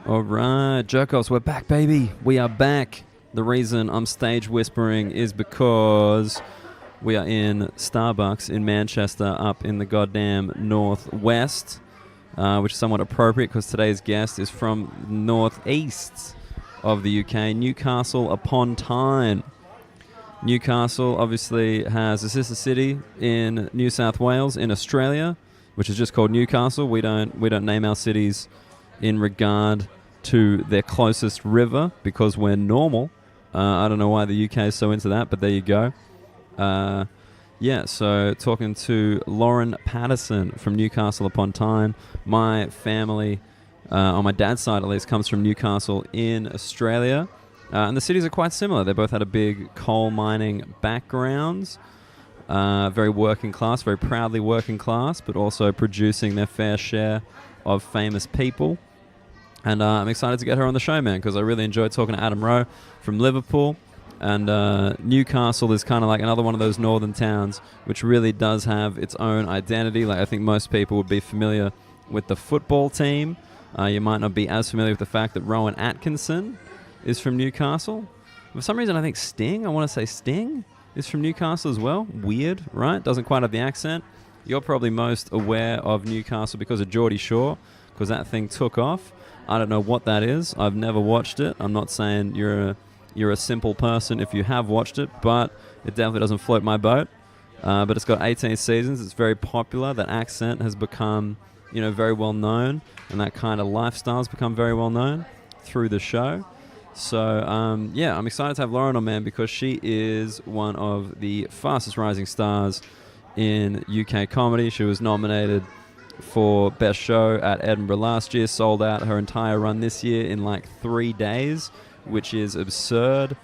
All right, jerk-offs, we're back, baby. We are back. The reason I'm stage whispering is because we are in Starbucks in Manchester, up in the goddamn northwest, which is somewhat appropriate because today's guest is from northeast of the UK, Newcastle-Upon-Tyne. Newcastle obviously has a sister city in New South Wales in Australia, which is just called Newcastle. We don't name our cities in regard to their closest river because we're normal. I don't know why the UK is so into that, but there you go. So talking to Lauren Pattison from Newcastle-Upon-Tyne. My family, on my dad's side at least, comes from Newcastle in Australia. And the cities are quite similar. They both had a big coal mining backgrounds. Very working class, very proudly working class, but also producing their fair share of famous people. And I'm excited to get her on the show, man, because I really enjoyed talking to Adam Rowe from Liverpool. And Newcastle is kind of like another one of those northern towns which really does have its own identity. Like I think most people would be familiar with the football team. You might not be as familiar with the fact that Rowan Atkinson is from Newcastle. For some reason, I think Sting is from Newcastle as well. Weird, right? Doesn't quite have the accent. You're probably most aware of Newcastle because of Geordie Shore, because that thing took off. I don't know what that is. I've never watched it. I'm not saying you're a simple person if you have watched it, but it definitely doesn't float my boat. But it's got 18 seasons. It's very popular. That accent has become, very well known, and that kind of lifestyle has become very well known through the show. So, I'm excited to have Lauren on, man, because she is one of the fastest rising stars in UK comedy. She was nominated for Best Show at Edinburgh last year, sold out her entire run this year in like 3 days, which is absurd.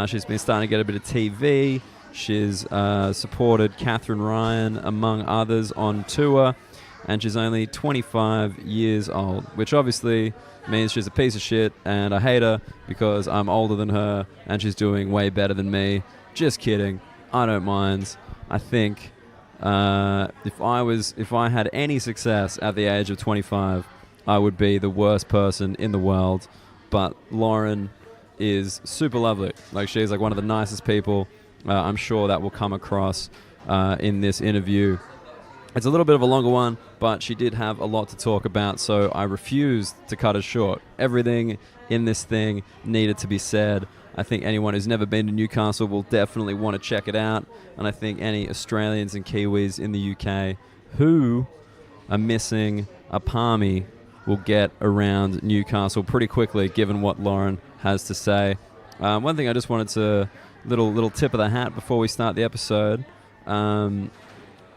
She's been starting to get a bit of TV. She's supported Katherine Ryan, among others, on tour, and she's only 25 years old, which obviously means she's a piece of shit, and I hate her because I'm older than her, and she's doing way better than me. Just kidding. I don't mind. I think if I had any success at the age of 25, I would be the worst person in the world. But Lauren is super lovely. Like, she's like one of the nicest people. I'm sure that will come across in this interview. It's a little bit of a longer one, but she did have a lot to talk about, so I refused to cut it short. Everything in this thing needed to be said. I think anyone who's never been to Newcastle will definitely want to check it out, and I think any Australians and Kiwis in the UK who are missing a palmy will get around Newcastle pretty quickly, given what Lauren has to say. One thing I just wanted to, little tip of the hat before we start the episode.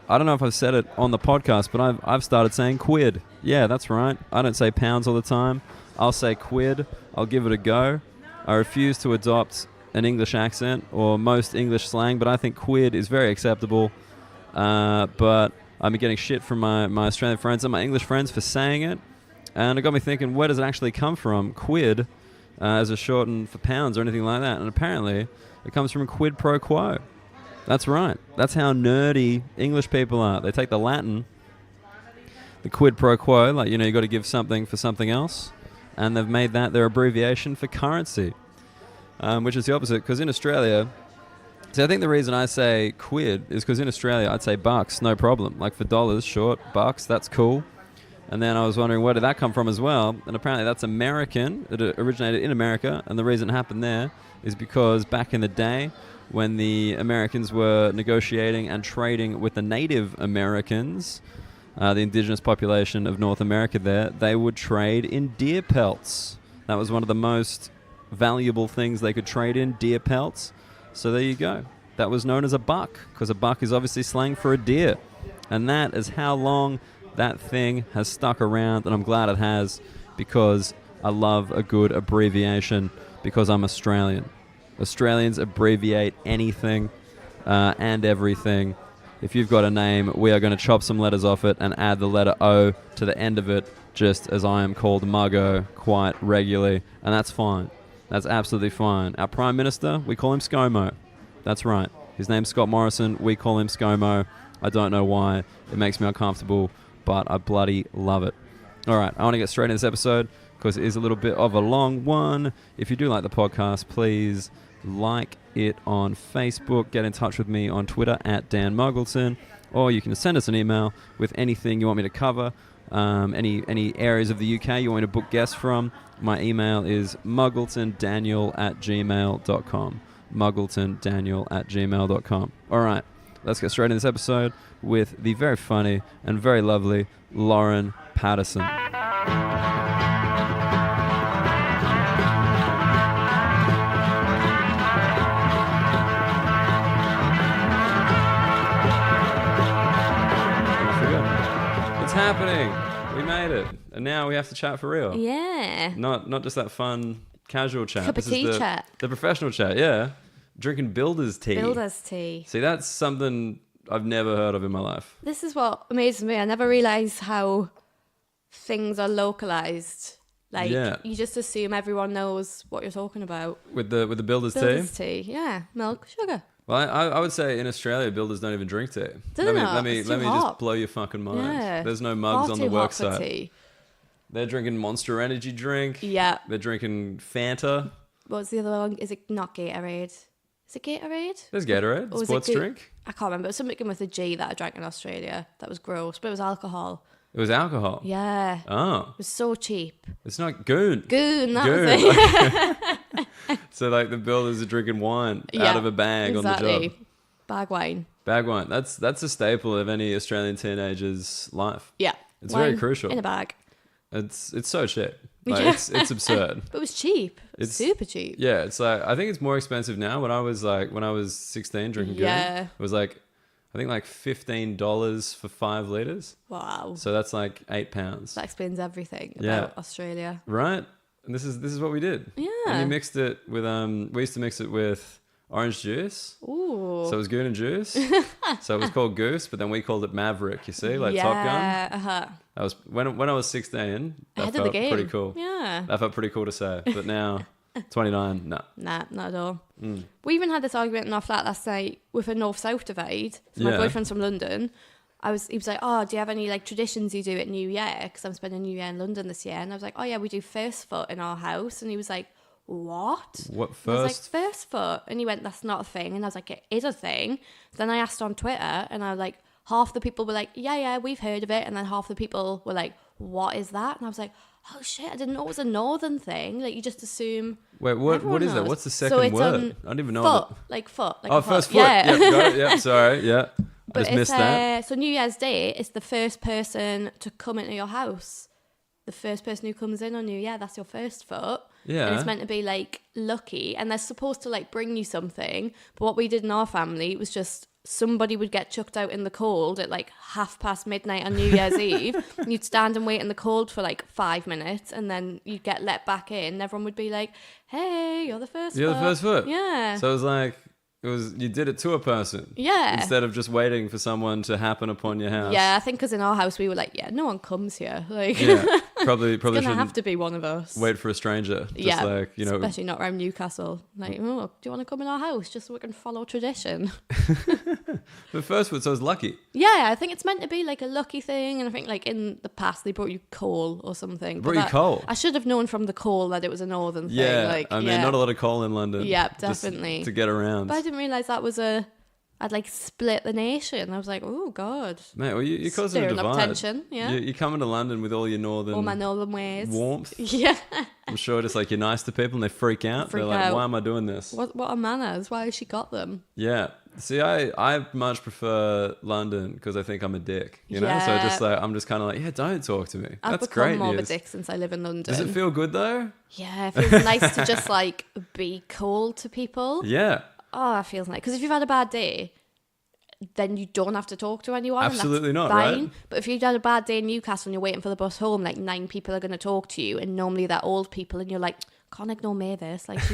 I don't know if I've said it on the podcast, but I've started saying quid. Yeah, that's right. I don't say pounds all the time. I'll say quid. I'll give it a go. I refuse to adopt an English accent or most English slang, but I think quid is very acceptable. But I've been getting shit from my Australian friends and my English friends for saying it. And it got me thinking, where does it actually come from? Quid, as a shorten for pounds or anything like that. And apparently, it comes from quid pro quo. That's right. That's how nerdy English people are. They take the Latin, the quid pro quo, like, you got to give something for something else, and they've made that their abbreviation for currency, which is the opposite, because in Australia, I think the reason I say quid is because in Australia, I'd say bucks, no problem. Like for dollars, short, bucks, that's cool. And then I was wondering, where did that come from as well? And apparently that's American. It originated in America, and the reason it happened there is because back in the day, when the Americans were negotiating and trading with the Native Americans, the indigenous population of North America there, they would trade in deer pelts. That was one of the most valuable things they could trade in, deer pelts. So there you go. That was known as a buck, because a buck is obviously slang for a deer. And that is how long that thing has stuck around, and I'm glad it has, because I love a good abbreviation, because I'm Australian. Australians abbreviate anything and everything. If you've got a name, we are going to chop some letters off it and add the letter O to the end of it, just as I am called Muggo quite regularly. And that's fine. That's absolutely fine. Our Prime Minister, we call him ScoMo. That's right. His name's Scott Morrison. We call him ScoMo. I don't know why. It makes me uncomfortable, but I bloody love it. All right, I want to get straight into this episode. because it is a little bit of a long one. If you do like the podcast, please like it on Facebook. Get in touch with me on Twitter at Dan Muggleton, or you can send us an email with anything you want me to cover. Any areas of the UK you want me to book guests from. My email is muggletondaniel@gmail.com. muggletondaniel@gmail.com. All right, let's get straight into this episode with the very funny and very lovely Lauren Pattison. It's happening. We made it. And now we have to chat for real. Yeah. Not just that fun, casual chat. Cup of tea chat. The professional chat, yeah. Drinking builder's tea. Builder's tea. See, that's something I've never heard of in my life. This is what amazes me. I never realised how things are localised. Like, you just assume everyone knows what you're talking about. With the builder's tea? Builder's tea, yeah. Milk, sugar. Well, I would say in Australia, builders don't even drink tea. Let me just blow your fucking mind. Yeah. There's no mugs on the work site. Tea. They're drinking Monster Energy drink. Yeah. They're drinking Fanta. What's the other one? Is it not Gatorade? Is it Gatorade? There's Gatorade, or sports drink. I can't remember. It was something with a G that I drank in Australia. That was gross, but it was alcohol. It was alcohol? Yeah. Oh. It was so cheap. It's not goon. Goon, that was it. So like the builders are drinking wine out of a bag on the job. Bag wine. Bag wine. That's a staple of any Australian teenager's life. Yeah. It's wine very crucial. in a bag. It's so cheap. Like, it's absurd. But it was cheap. It's super cheap. Yeah, it's like I think it's more expensive now. When I was 16 drinking goon, it was like I think like $15 for 5 liters. Wow. So that's like £8. That explains everything about Australia. Right? And this is what we did. Yeah. And you mixed it with we used to mix it with orange juice. Ooh. So it was goon and juice. So it was called Goose, but then we called it Maverick, you see, like Top Gun. Uh-huh. That was when I was 16, that felt pretty cool. Yeah. That felt pretty cool to say. But now 29, no. Nah, not at all. We even had this argument in our flat last night with a north-south divide. So my boyfriend's from London. He was like, oh, do you have any like traditions you do at New Year? Because I'm spending New Year in London this year. And I was like, oh yeah, we do first foot in our house. And he was like, what? What first? I was like, first foot. And he went, that's not a thing. And I was like, it is a thing. Then I asked on Twitter and I was like, half the people were like, yeah, we've heard of it. And then half the people were like, what is that? And I was like, oh shit, I didn't know it was a northern thing. Like you just assume. Wait, what is that? What's the second word? I don't even know. Foot, like foot. Like first foot. Yeah. Yep, got it. Yep, sorry. Yeah. I just missed that. So New Year's Day is the first person to come into your house. The first person who comes in on New Year, that's your first foot. Yeah. And it's meant to be like lucky. And they're supposed to like bring you something. But what we did in our family was just somebody would get chucked out in the cold at like midnight on New Year's Eve. And you'd stand and wait in the cold for like 5 minutes. And then you'd get let back in. And everyone would be like, hey, you're the first foot. You're the first foot. Yeah. So it was like, you did it to a person. Yeah. Instead of just waiting for someone to happen upon your house. Yeah, I think because in our house we were like, yeah, no one comes here. Like, probably it's gonna shouldn't have to be one of us. Wait for a stranger. Just like, you know, especially not around Newcastle. Like, oh, do you want to come in our house just so we can follow tradition? The first foot, so it's lucky. Yeah, I think it's meant to be like a lucky thing, and I think like in the past they brought you coal or something. Brought you coal. I should have known from the coal that it was a northern thing. Yeah, like, I mean, not a lot of coal in London. Yeah, definitely to get around. But I didn't realise that was I'd like split the nation. I was like, oh god, mate. Well, you causing a divide. Up tension. Yeah, you come into London with all my northern ways, warmth. Yeah, I'm sure just like you're nice to people and they freak out. They're like, why am I doing this? What are manners? Why has she got them? Yeah. See, I much prefer London because I think I'm a dick. You know, so just like I'm just kind of like, yeah, don't talk to me. I've become more of a dick since I live in London. Does it feel good though? Yeah, it feels nice to just like be cold to people. Yeah. Oh, that feels nice. Because if you've had a bad day, then you don't have to talk to anyone. Absolutely and that's not, fine. right? But if you've had a bad day in Newcastle and you're waiting for the bus home, like 9 people are going to talk to you, and normally they're old people, and you're like, can't ignore Mavis. Like,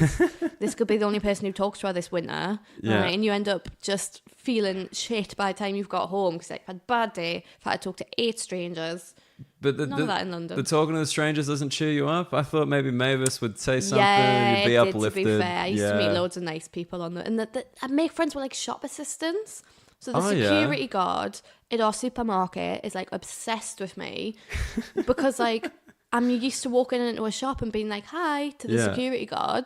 this could be the only person who talks to her this winter. Yeah. And you end up just feeling shit by the time you've got home because like, I've had a bad day. I've had to talk to 8 strangers. But none of that in London. The talking to the strangers doesn't cheer you up. I thought maybe Mavis would say something, you'd be uplifted. To be fair, I used to meet loads of nice people on and I make friends with like shop assistants. So the security guard at our supermarket is like obsessed with me because like I'm used to walking into a shop and being like, hi, to the security guard.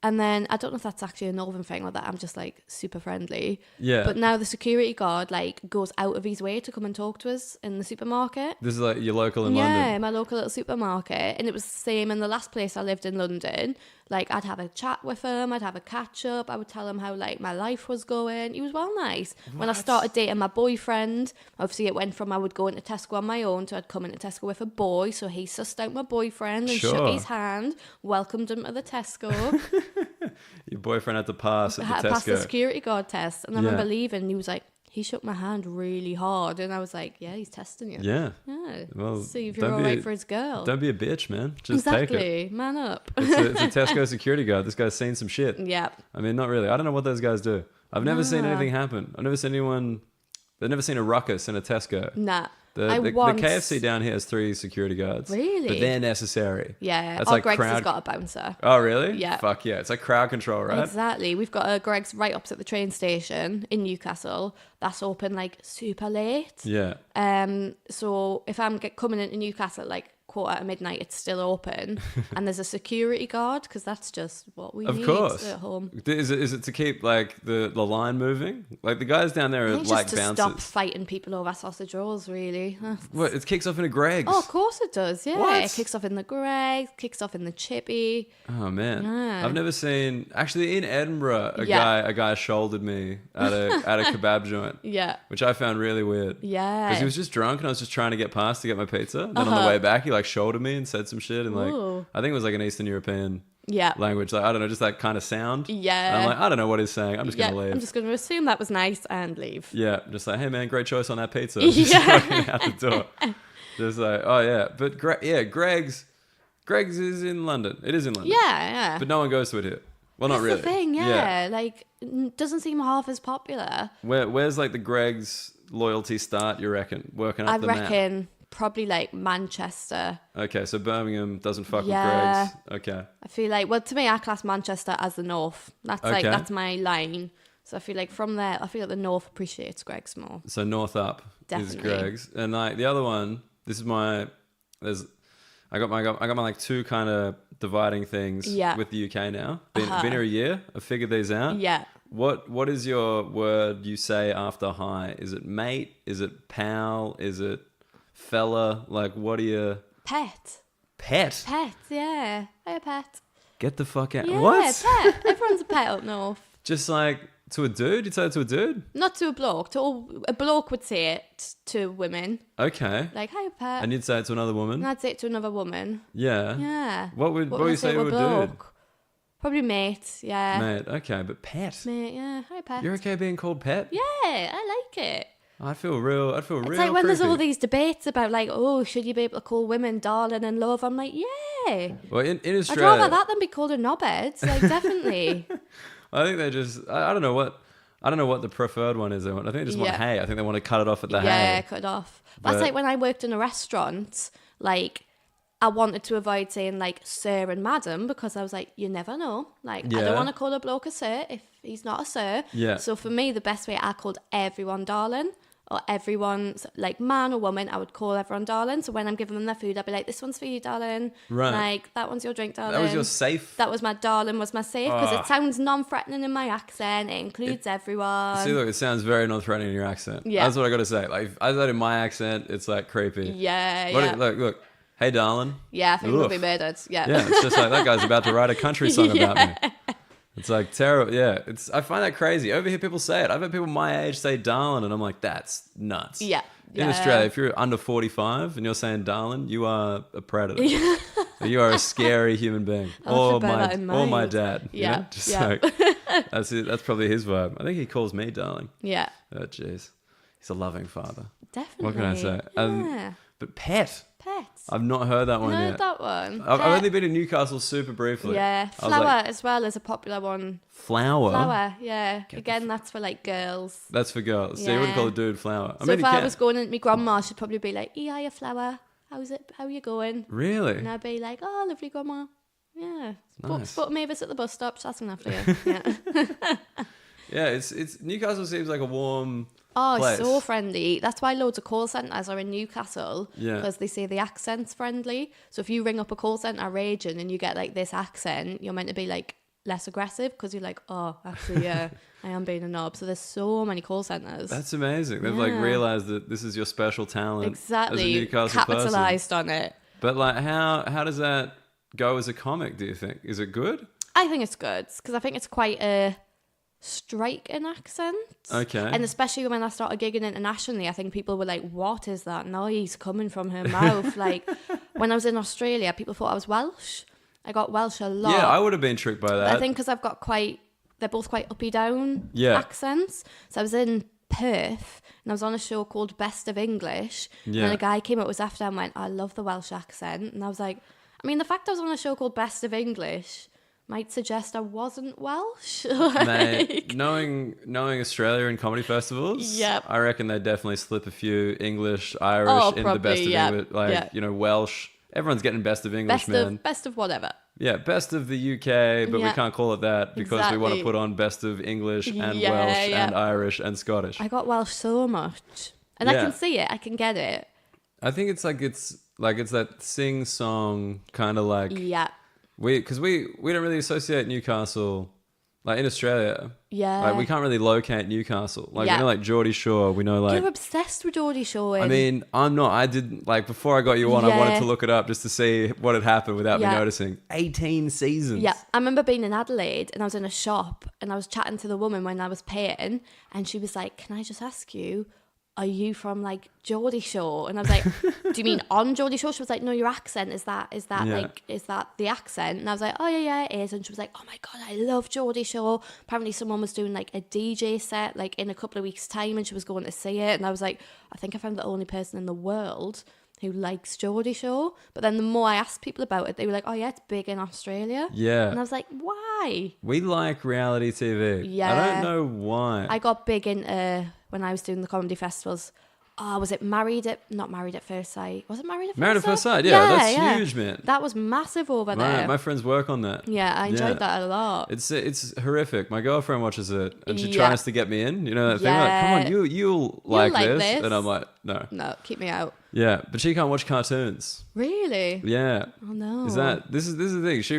And then I don't know if that's actually a northern thing or that I'm just like super friendly. Yeah. But now the security guard like goes out of his way to come and talk to us in the supermarket. This is like your local in Yeah, London. my local little supermarket. And it was the same in the last place I lived in London. Like I'd have a chat with him, I'd have a catch up, I would tell him how like my life was going. He was well nice. When I started dating my boyfriend, obviously it went from I would go into Tesco on my own to I'd come into Tesco with a boy. So he sussed out my boyfriend and shook his hand, welcomed him to the Tesco. Your boyfriend had to pass at the had Tesco. to pass the security guard test. And I remember leaving and he was like, he shook my hand really hard. And I was like, yeah, he's testing you. Yeah. Yeah. Well, see if you're all right for his girl. Don't be a bitch, man. Just take it. Exactly. Man up. It's a Tesco security guard. This guy's seen some shit. Yeah. I mean, not really. I don't know what those guys do. I've never seen anything happen. I've never seen anyone... They've never seen a ruckus in a Tesco. Nah. The KFC down here has 3 security guards. Really? But they're necessary. Yeah. That's like Greg's crowd... has got a bouncer. Oh, really? Yeah. Fuck yeah. It's like crowd control, right? Exactly. We've got a Greg's right opposite the train station in Newcastle. That's open like super late. Yeah. So if I'm coming into Newcastle at like midnight, it's still open, and there's a security guard because that's just what we need at home. Is it to keep like the line moving? Like the guys down there are like just to bouncers. stop fighting people over sausage rolls, really. What? It kicks off in a Greg's. Oh, of course it does. Yeah, What? It kicks off in the Gregg, kicks off in the Chippy. Oh man, Yeah. I've never seen. Actually, in Edinburgh, a Yeah. guy shouldered me at a kebab joint. Yeah. Which I found really weird. Yeah. Because he was just drunk and I was just trying to get past to get my pizza. Then on the way back, he like shouldered me and said some shit and like Ooh. I think it was like an Eastern European Yeah. language. Like I don't know, just that kind of sound. Yeah. And I'm like, I don't know what he's saying. I'm just gonna leave. I'm just going to assume that was nice and leave. Yeah, just like, hey man, great choice on that pizza. Yeah. Just walking out the door. Just like, oh yeah, but Greg's is in London. It is in London. Yeah. But no one goes to it here. Well, not That's really. the thing, yeah. Like, doesn't seem half as popular. Where's like the Greg's loyalty start? You reckon working up I'd the map? reckon probably like Manchester. Okay, so Birmingham doesn't fuck Yeah. with Greg's. Okay. I feel like, well, to me, I class Manchester as the north. That's like, Okay. that's my line. So I feel like from there, I feel like the north appreciates Greg's more. So north up is Definitely. Greg's, and like the other one. This is my. I got my like 2 kind of dividing things Yeah. with the UK now. Been here a year. I figured these out. Yeah. What is your word you say after hi? Is it mate? Is it pal? Is it fella? Like what are you? Pet. Pet? Pet, yeah. Hey, a pet. Get the fuck out. Yeah, What? pet. Everyone's a pet up north. Just like to a dude? You'd say it to a dude? Not to a bloke. A bloke would say it to women. Okay. Like, hey, pet. And you'd say it to another woman? And I'd say it to another woman. Yeah. Yeah. What would I you say to a dude? Probably mate, yeah. Mate, okay, but pet. Mate, yeah. Hi, pet. You're okay being called pet? Yeah, I like it. I'd feel real It's like when there's all these debates about like, oh, should you be able to call women darling and love? I'm like, yeah. Well, in I'd Australia, rather that than be called a knobhead. Like, definitely. I think they just, I don't know what the preferred one is. I think they just want Yeah. hey. I think they want to cut it off at the Yeah, hey. cut it off. But- That's like when I worked in a restaurant, like, I wanted to avoid saying like sir and madam because I was like, you never know. Like, I Yeah. don't want to call a bloke a sir if he's not a sir. Yeah. So for me, the best way, I called everyone darling, or everyone, like man or woman, I would call everyone darling. So when I'm giving them their food, I'd be like, this one's for you, darling. Right. Like, that one's your drink, darling. That was your safe. That was my darling, was my safe, because Ah. it sounds non-threatening in my accent. It includes everyone. See, look, it sounds very non-threatening in your accent. Yeah. That's what I got to say. Like, if I said in my accent, it's like creepy. Yeah, What yeah. look. Hey, darling. Yeah, I think we'll be Oof. murdered. Yeah. Yeah, it's just like that guy's about to write a country song about me. It's like terrible. Yeah, I find that crazy. Over here, people say it. I've had people my age say darling, and I'm like, that's nuts. Yeah. In Yeah. Australia, if you're under 45 and you're saying darling, you are a predator. You are a scary human being. I'll bear that in Or my mind. dad. you Yeah, know? Just yeah. like, that's it. That's probably his vibe. I think he calls me darling. Yeah. Oh, jeez. He's a loving father. Definitely. What can I say? Yeah. But pet. Pets. I've not heard that one You know yet. that one? I've Pet. only been in Newcastle super briefly. Yeah. I was Flower like, as well is a popular one. flower? Flower, yeah. Again, that's for like girls. That's for girls. So you wouldn't Yeah. call a dude flower. I So mean, if you I can. was going into my grandma, she'd probably be like, "Hey, hiya, flower. How's it? How you going?" Really? And I'd be like, "Oh, lovely grandma. Yeah. Nice. But Mavis at the bus stop, she's asking after you." Yeah. Yeah, it's Newcastle seems like a warm Oh, place. so friendly. That's why loads of call centres are in Newcastle. Yeah. Because they say the accent's friendly. So if you ring up a call centre raging and you get like this accent, you're meant to be like less aggressive because you're like, oh, actually, yeah, I am being a knob. So there's so many call centres. That's amazing. They've like realised that this is your special talent. Exactly. As a Newcastle Capitalised person. on it. But like, how does that go as a comic, do you think? Is it good? I think it's good because I think it's quite a striking accent. Okay. And especially when I started gigging internationally, I think people were like, what is that noise coming from her mouth? Like when I was in Australia, people thought I was Welsh. I got Welsh a lot. Yeah, I would have been tricked by that. I think because I've got they're both quite uppy down accents. So I was in Perth and I was on a show called Best of English. Yeah. And a guy came up with after and went, I love the Welsh accent. And I was like, I mean, the fact I was on a show called Best of English might suggest I wasn't Welsh. Mate, knowing Australia and comedy festivals, Yep. I reckon they definitely slip a few English, Irish in the Best of English. Like, Welsh. Everyone's getting Best of English, man. Best of whatever. Yeah, Best of the UK, but we can't call it that because we want to put on Best of English and Welsh and Irish and Scottish. I got Welsh so much. And I can see it. I can get it. I think it's that sing-song kind of like... Yeah. Because we don't really associate Newcastle, like in Australia. Yeah. Like we can't really locate Newcastle. Like we know like Geordie Shore, we know like... You're obsessed with Geordie Shore. I mean, I'm not. I didn't, like before I got you on, I wanted to look it up just to see what had happened without me noticing. 18 seasons. Yeah. I remember being in Adelaide and I was in a shop and I was chatting to the woman when I was paying and she was like, can I just ask you, are you from like Geordie Shore? And I was like, do you mean on Geordie Shore? She was like, no, your accent is that the accent? And I was like, oh yeah, it is. And she was like, oh my God, I love Geordie Shore. Apparently someone was doing like a DJ set like in a couple of weeks time and she was going to see it. And I was like, I think I found the only person in the world who likes Geordie Shore. But then the more I asked people about it, they were like, oh yeah, it's big in Australia. Yeah. And I was like, why? We like reality TV. Yeah. I don't know why. I got big into when I was doing the comedy festivals. Was it Not Married at First Sight? Was it Married at First Sight? Married at First Sight, yeah, that's huge, man. That was massive over there. My friends work on that. Yeah, I enjoyed that a lot. It's horrific. My girlfriend watches it and she tries to get me in. You know that thing? Like, come on, you'll like this. And I'm like, no. No, keep me out. Yeah, but she can't watch cartoons. Really? Yeah. Oh no. This is the thing. She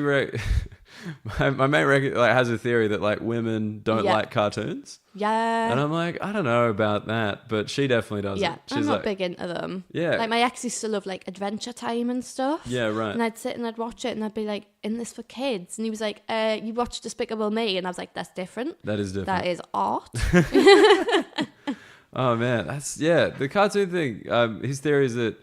my mate has a theory that like women don't like cartoons. Yeah. And I'm like, I don't know about that, but she definitely doesn't. Yeah, She's I'm not like, big into them. Yeah. Like my ex used to love like Adventure Time and stuff. Yeah, right. And I'd sit and I'd watch it and I'd be like, isn't this for kids? And he was like, you watch Despicable Me? And I was like, that's different. That is different. That is art. Oh man, the cartoon thing. His theory is that,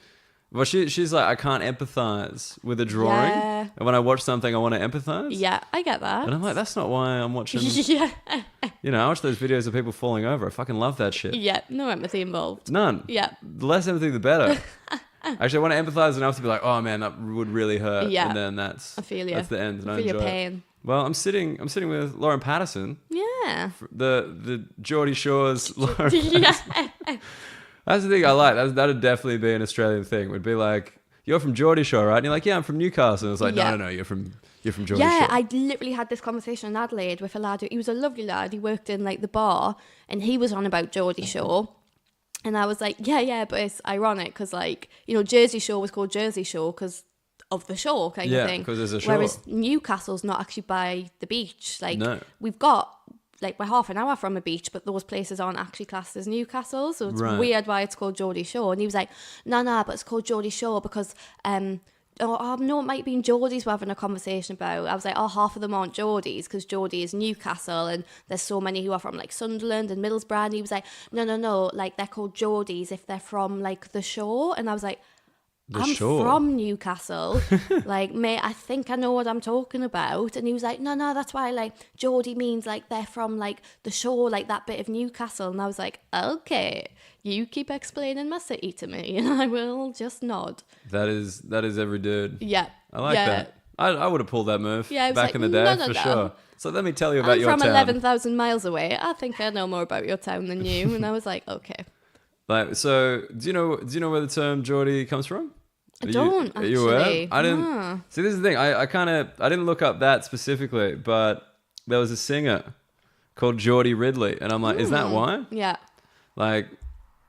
well, she's like, I can't empathize with a drawing, and when I watch something, I want to empathize. Yeah, I get that. And I'm like, that's not why I'm watching. Yeah. I watch those videos of people falling over. I fucking love that shit. Yeah, no empathy involved. None. Yeah. The less empathy, the better. Actually, I want to empathize enough to be like, oh man, that would really hurt. Yeah. And then that's I feel you. That's the end. And I I feel enjoy your pain. it. Well, I'm sitting with Lauren Pattison. Yeah. The Geordie Shore's Lauren. Yeah. That's the thing I like. That'd definitely be an Australian thing. Would be like, you're from Geordie Shore, right? And you're like, yeah, I'm from Newcastle. And it's like, no, you're from Geordie Shore. Yeah, I literally had this conversation in Adelaide with a lad. He was a lovely lad. He worked in like the bar, and he was on about Geordie Shore. And I was like, yeah, but it's ironic because like, Jersey Shore was called Jersey Shore because of the shore kind of thing. Yeah, because there's a shore. Whereas Newcastle's not actually by the beach. Like, no. We've got, like, we're half an hour from a beach, but those places aren't actually classed as Newcastle. So it's weird why it's called Geordie Shore. And he was like, no, but it's called Geordie Shore because, no, it might be Geordies we're having a conversation about. I was like, half of them aren't Geordies because Geordie is Newcastle and there's so many who are from like Sunderland and Middlesbrough. And he was like, no, like they're called Geordies if they're from like the shore. And I was like, I'm from Newcastle. Like, mate, I think I know what I'm talking about. And he was like, no, that's why, like, Geordie means, like, they're from, like, the shore, like, that bit of Newcastle. And I was like, okay, you keep explaining my city to me, and I will just nod. That is every dude. Yeah. I like that. I would have pulled that move back in the day, for sure. So let me tell you about your town. I'm from 11,000 miles away. I think I know more about your town than you. And I was like, okay. Like, so do you know where the term Geordie comes from? I don't, actually. Are you aware? I didn't. See, this is the thing. I didn't look up that specifically, but there was a singer called Geordie Ridley, and I'm like, is that why? Yeah. like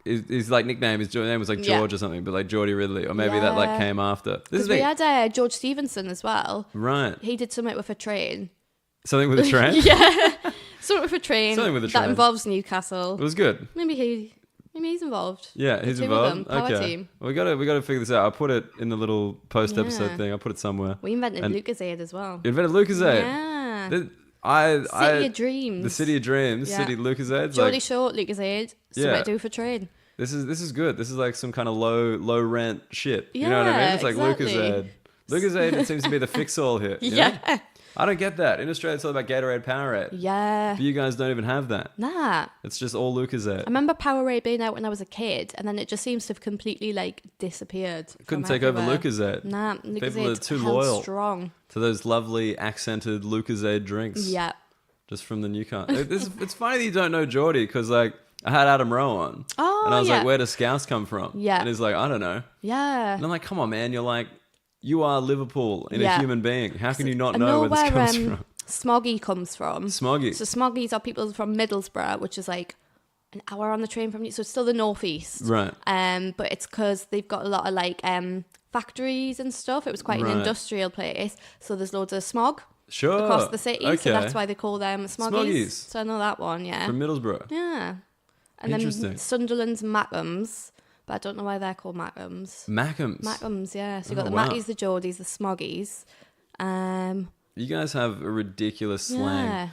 his like nickname, his name was like George or something, but like Geordie Ridley, or maybe that like came after. Because we had George Stevenson as well. Right. He did something with a train. Something with a train? Yeah. Something with a train. Something with a train. That involves Newcastle. It was good. Maybe he's involved. Yeah, he's the two of them, involved. power Okay. team. Well, we gotta figure this out. I'll put it in the little post episode thing. I'll put it somewhere. We invented Lucozade as well. You invented Lucozade. Yeah. City of Dreams. The City of Dreams. Yeah. City Lucozade. Geordie Shore, Lucozade. Something to do for train. This is good. This is like some kind of low rent shit. You know what I mean? Yeah, It's like exactly. Lucozade. Lucozade it seems to be the fix-all here. you know? I don't get that. In Australia, it's all about Gatorade, Powerade. Yeah. But you guys don't even have that. Nah. It's just all Lucozade. I remember Powerade being out when I was a kid, and then it just seems to have completely like disappeared. Couldn't take over everywhere. Lucozade. Nah, People are Lucozade's too held loyal strong. to those lovely accented Lucozade drinks. Yeah. Just from the Newcastle. It's funny that you don't know Geordie because like I had Adam Rowe on. Oh, and I was yeah. like, where does Scouse come from? Yeah. And he's like, I don't know. Yeah. And I'm like, come on, man. You're like, you are Liverpool in a human being. How can you not I know where this comes where from? Smoggy comes from. Smoggy. So Smoggies are people from Middlesbrough, which is like an hour on the train from you. So it's still the northeast. Right. But it's because they've got a lot of like factories and stuff. It was quite an industrial place. So there's loads of smog. Sure. Across the city. Okay. So that's why they call them Smoggies. Smoggies. So I know that one, yeah. From Middlesbrough. Yeah. And Interesting. then Sunderland's Mackhams. But I don't know why they're called Mackhams. Mackhams. Mackhams, yeah. So you've got the wow. Mackies, the Geordies, the Smoggies. You guys have a ridiculous slang Yeah.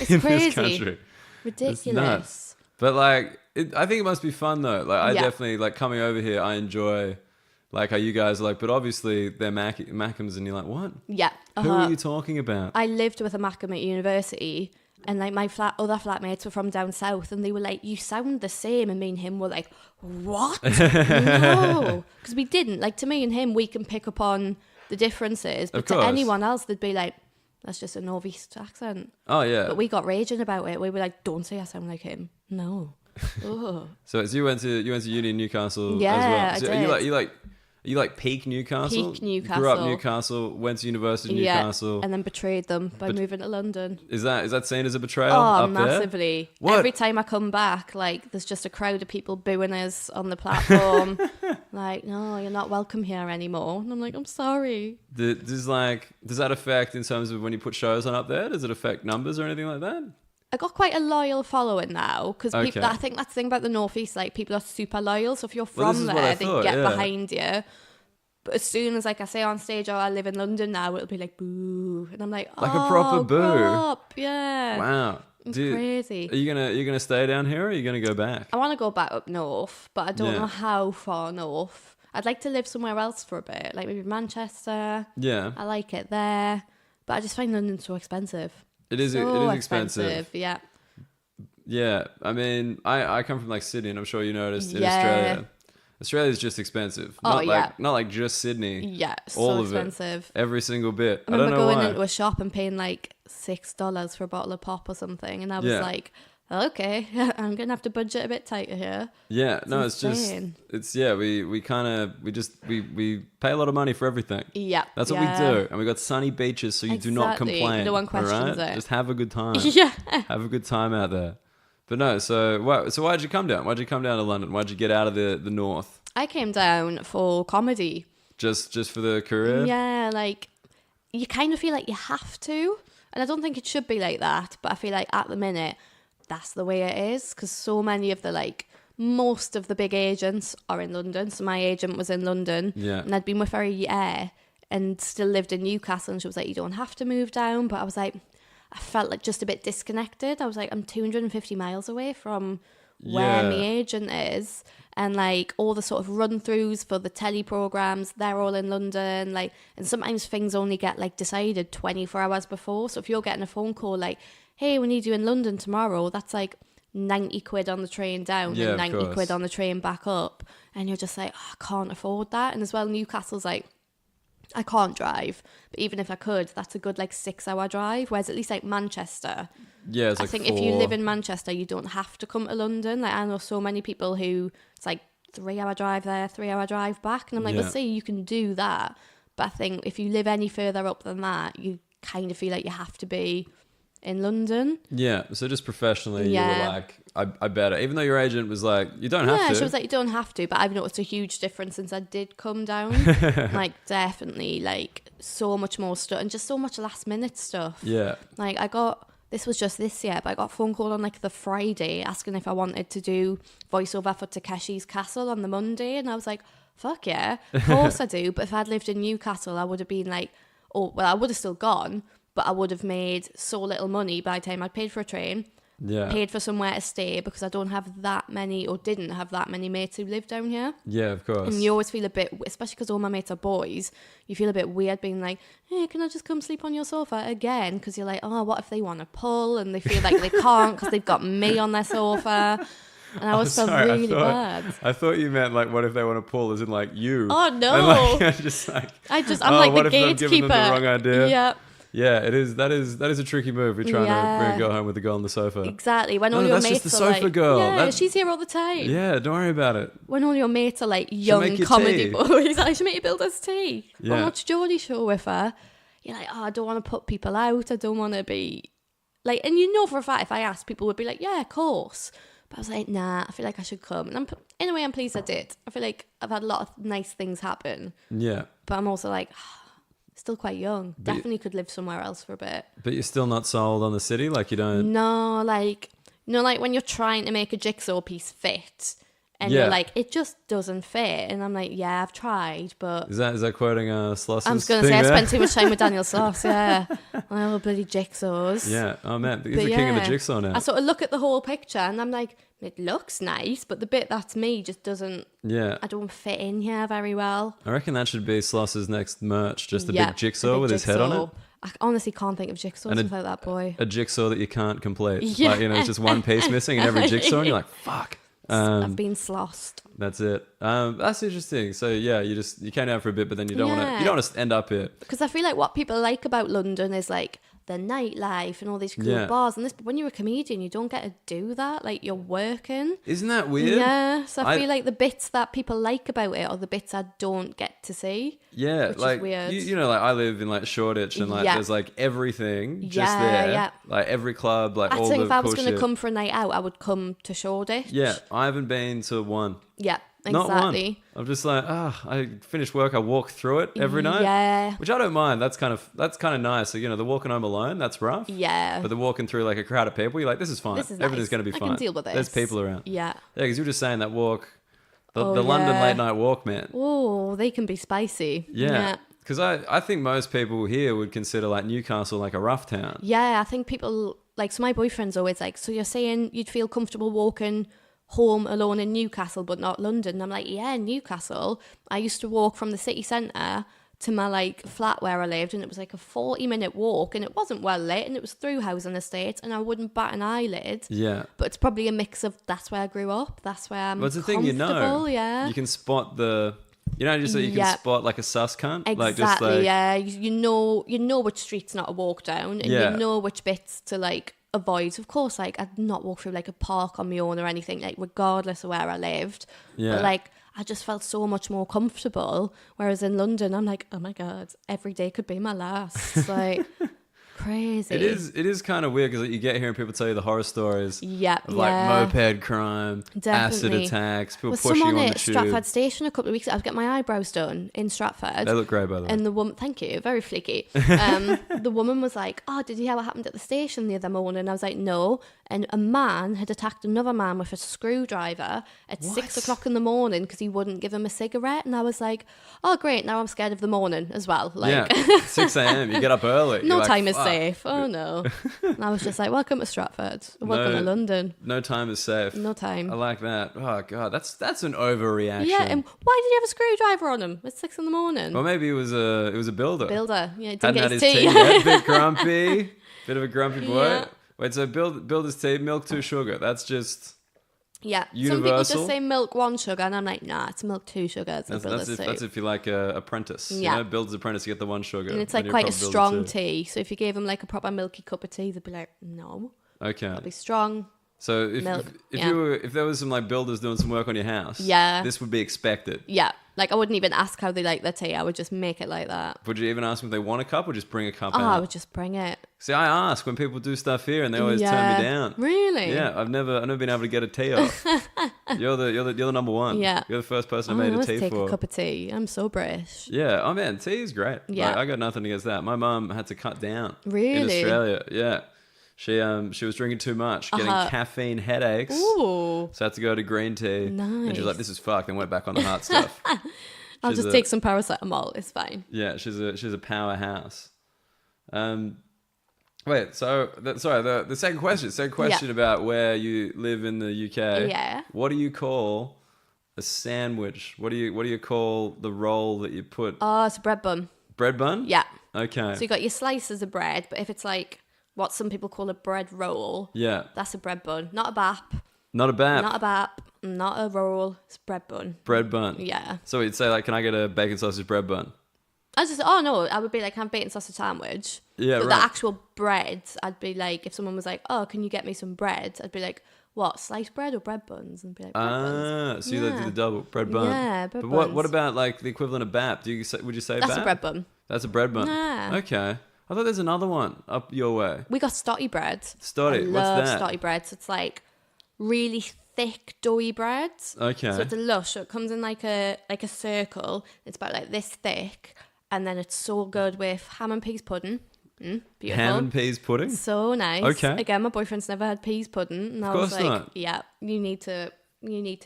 It's in crazy. this country. Ridiculous. It's nuts. But like, I think it must be fun though. Like, I Yeah. definitely like coming over here. I enjoy like how you guys are like, but obviously they're Mackhams, and you're like, what? Yeah. Who are you talking about? I lived with a Mackham at university, and like my other flatmates were from down south, and they were like, "You sound the same," and me and him were like, "What? No," because we didn't. Like to me and him, we can pick up on the differences, but Of to course. anyone else, they'd be like, "That's just a northeast accent." Oh yeah. But we got raging about it. We were like, "Don't say I sound like him." No. Oh. So you went to uni in Newcastle Yeah, as well. I So did. Are you like peak Newcastle? Peak You grew up Newcastle. Newcastle, went to university in Newcastle. And then betrayed them by moving to London. Is that seen as a betrayal Oh, up there? massively. What? Every time I come back, like, there's just a crowd of people booing us on the platform. Like, no, you're not welcome here anymore. And I'm like, I'm sorry. Does that affect in terms of when you put shows on up there? Does it affect numbers or anything like that? I got quite a loyal following now because Okay. I think that's the thing about the Northeast, like, people are super loyal. So if you're Well, this from is what I there, they thought, get yeah. behind you. But as soon as, like, I say on stage, oh, I live in London now, it'll be like, boo. And I'm like, Like a proper boo. Prop. Yeah. Wow. It's crazy. Are you gonna stay down here or are you gonna go back? I want to go back up north, but I don't Yeah. know how far north. I'd like to live somewhere else for a bit, like maybe Manchester. Yeah. I like it there, but I just find London so expensive. It is So expensive. Yeah. Yeah. I mean, I come from like Sydney and I'm sure you noticed in Yeah. Australia. Australia's just expensive. Oh, yeah. Not like just Sydney. Yeah, so All of expensive. it. Every single bit. I I don't remember know going why. into a shop and paying like $6 for a bottle of pop or something, and I was Yeah. like, okay, I'm gonna have to budget a bit tighter here. Yeah, no, insane. we pay a lot of money for everything. Yeah, That's what we do. And we got sunny beaches, so you do not Exactly. complain. No one questions alright? it. Just have a good time. Yeah. Have a good time out there. But no, so why'd you come down? Why'd you come down to London? Why'd you get out of the north? I came down for comedy. Just for the career? Yeah, like you kind of feel like you have to, and I don't think it should be like that, but I feel like at the minute that's the way it is because so many of most of the big agents are in London. So my agent was in London, Yeah. and I'd been with her a year and still lived in Newcastle, and she was like, you don't have to move down, but I was like, I felt like just a bit disconnected. I was like, I'm 250 miles away from where Yeah. my agent is, and like all the sort of run-throughs for the telly programs, they're all in London, like, and sometimes things only get like decided 24 hours before. So if you're getting a phone call like, hey, we need you in London tomorrow, that's like 90 quid on the train down Yeah, and of 90 course. quid on the train back up, and you're just like, oh, I can't afford that. And as well, Newcastle's like, I can't drive, but even if I could, that's a good like 6-hour drive, whereas at least like Manchester, Yeah, it's I like think 4. if you live in Manchester, you don't have to come to London. Like I know so many people who it's like 3-hour drive there, 3-hour drive back, and I'm like, Yeah. let's say you can do that, but I think if you live any further up than that, you kind of feel like you have to be in London. Yeah. So just professionally, you were Yeah. like, I better. Even though your agent was like, you don't have to. Yeah, she was like, you don't have to, but I've noticed a huge difference since I did come down. Like, definitely, like, so much more stuff and just so much last minute stuff. Yeah. Like, this was just this year, but I got a phone call on like the Friday asking if I wanted to do voiceover for Takeshi's Castle on the Monday. And I was like, fuck yeah, of course I do. But if I'd lived in Newcastle, I would have been like, oh, well, I would have still gone, but I would have made so little money by the time I'd paid for a train. Yeah. Paid for somewhere to stay because I don't have that many or didn't have that many mates who live down here. Yeah, of course. And you always feel a bit, especially because all my mates are boys, you feel a bit weird being like, hey, can I just come sleep on your sofa again? Because you're like, oh, what if they want to pull and they feel like they can't because they've got me on their sofa. And I always felt really bad. I thought you meant like, what if they want to pull as in like you? Oh, no. And, like, just like, I'm like what the if I'm gatekeeper. giving them the wrong idea? Yeah. Yeah, it is. That is a tricky move. You're trying to bring a girl home with a girl on the sofa. Exactly. When all No, your that's mates just the are sofa like, girl. yeah, she's here all the time. Yeah, don't worry about it. When all your mates are like make young you comedy tea. boys, I should make you build us tea. Yeah. Go watch Geordie Shore with her. You're like, oh, I don't want to put people out. I don't want to be like, and you know for a fact if I asked, people would be like, yeah, of course. But I was like, nah, I feel like I should come. And in a way, I'm pleased I did. I feel like I've had a lot of nice things happen. Yeah. But I'm also like, still quite young. Definitely could live somewhere else for a bit. But you're still not sold on the city? Like you don't... No, like, you know, like when you're trying to make a jigsaw piece fit and Yeah. you're like, it just doesn't fit. And I'm like, yeah, I've tried, but... Is that quoting Sloss's I was going to say, I spent too much time with Daniel Sloss, yeah. I love bloody jigsaws. Yeah. Oh, man. He's But the king of the yeah, jigsaw now. I sort of look at the whole picture and I'm like, it looks nice, but the bit that's me just doesn't... Yeah. I don't fit in here very well. I reckon that should be Sloss's next merch. Just a Yeah, big jigsaw big with his head on it. I honestly can't think of jigsaws And without that boy. A jigsaw that you can't complete. Yeah. Like, it's just one piece missing in every jigsaw and you're like, fuck. I've been slossed. That's it. That's interesting. So yeah, you came down for a bit, but then you don't want to end up here. Because I feel like what people like about London is like the nightlife and all these cool bars and this. But when you're a comedian, you don't get to do that. Like you're working. Isn't that weird? Yeah. So I feel like the bits that people like about it are the bits I don't get to see. Yeah, which like is weird. You know, like I live in like Shoreditch, and like there's like everything just Yeah, there. yeah. Like every club, like I all think the if I was cool going to shit. come for a night out, I would come to Shoreditch. Yeah, I haven't been to one. Yeah, Not exactly. one. I'm just like, I finish work, I walk through it every night. Yeah. Which I don't mind. That's kind of nice. So, you know, the walking home alone, that's rough. Yeah. But the walking through like a crowd of people, you're like, this is fine. This is Everything's nice. going to be I fine. can deal with There's this. people around. Yeah. Yeah, because you were just saying that walk, the Oh, London yeah. late night walk, man. Oh, they can be spicy. Yeah. Because I think most people here would consider like Newcastle like a rough town. Yeah, I think people like, so my boyfriend's always like, so you're saying you'd feel comfortable walking home alone in Newcastle but not London? And I'm like, yeah, Newcastle. I used to walk from the city centre to my like flat where I lived, and it was like a 40-minute walk, and it wasn't well lit, and it was through housing estates, and I wouldn't bat an eyelid. Yeah. But it's probably a mix of that's where I grew up, that's where I'm But it's the comfortable. thing, you know. Yeah. You can spot just so you can spot like a sus cunt. Exactly, Like just like, yeah. You know which streets not to walk down, and Yeah. you know which bits to like avoid. Of course, like I'd not walk through like a park on my own or anything, like regardless of where I lived. Yeah. But like I just felt so much more comfortable. Whereas in London, I'm like, oh my God, every day could be my last. It's like crazy. It is kind of weird because you get here and people tell you the horror stories. Yeah, Of like moped crime, acid Definitely. attacks, people Was pushing you someone on the at tube. Stratford Station a couple of weeks ago? I was getting my eyebrows done in Stratford. They look great, by the way. And the woman, thank you, very flaky. The woman was like, oh, did you hear what happened at the station the other morning? And I was like, no. And a man had attacked another man with a screwdriver at 6 o'clock in the morning because he wouldn't give him a cigarette. And I was like, oh, great, now I'm scared of the morning as well. Like, yeah, 6 a.m. You get up early. no You're like, time is "Fuck." safe. Oh, no. And I was just like, welcome to Stratford. Welcome to London. No time is safe. No time. I like that. Oh god, that's an overreaction. Yeah, and why did he have a screwdriver on him? It's 6 in the morning. Well, maybe it was a builder. Builder. Yeah, he didn't Hadn't get had his his tea. tea yet. Bit grumpy. Bit of a grumpy boy. Yeah. Wait, so builder's tea, milk 2 sugar. That's just Yeah. Some people universal? just say milk 1 sugar, and I'm like, nah, it's milk 2 sugar. It's a builder's tea. that's if you like a apprentice. Yeah. You know, builder's apprentice, you get the 1 sugar. And it's when like you're quite a proper builder's strong tea. So if you gave them like a proper milky cup of tea, they'd be like, no, Okay. it'll be strong. So milk, if there was some like builders doing some work on your house, Yeah. this would be expected. Yeah. Like I wouldn't even ask how they like their tea. I would just make it like that. Would you even ask them if they want a cup or just bring a cup Oh, I out? would just bring it. See, I ask when people do stuff here, and they always turn me down. Really? Yeah, I've never been able to get a tea off. You're the number one. Yeah. You're the first person I made a let's tea take for. a cup of tea. I'm so British. Yeah. Oh man, tea is great. Yeah. Like, I got nothing against that. My mum had to cut down. Really? In Australia. Yeah. She was drinking too much, getting caffeine headaches. Ooh. So I had to go to green tea. Nice. And she was like, "This is fucked," and went back on the hard stuff. I'll just take some paracetamol. It's fine. Yeah, she's a powerhouse. Wait, so the second question about where you live in the UK. Yeah. What do you call a sandwich? What do you call the roll that you put? Oh, it's a bread bun. Bread bun? Yeah. Okay. So you got your slices of bread, but if it's like what some people call a bread roll, yeah, that's a bread bun, not a bap. Not a bap. Not a bap. Not a roll. It's bread bun. Bread bun. Yeah. So you'd say like, can I get a bacon sausage bread bun? I would be like, have bacon sausage sandwich. Yeah, but right. the actual bread, I'd be like, if someone was like, oh, can you get me some bread? I'd be like, what, sliced bread or bread buns? And be like, bread buns. So you do the double bread bun. Yeah, bread but buns. what about like the equivalent of bap? Would you say That's bap? a bread bun. That's a bread bun. Nah. Okay. I thought there's another one up your way. We got stotty bread. Stotty, I what's love that? stotty bread. So it's like really thick, doughy bread. Okay. So it's a lush. So it comes in like a circle. It's about like this thick. And then it's so good with ham and peas pudding. Beautiful. Ham and peas pudding? So nice. Okay. Again, my boyfriend's never had peas pudding. And I was course like, not. yeah, you need to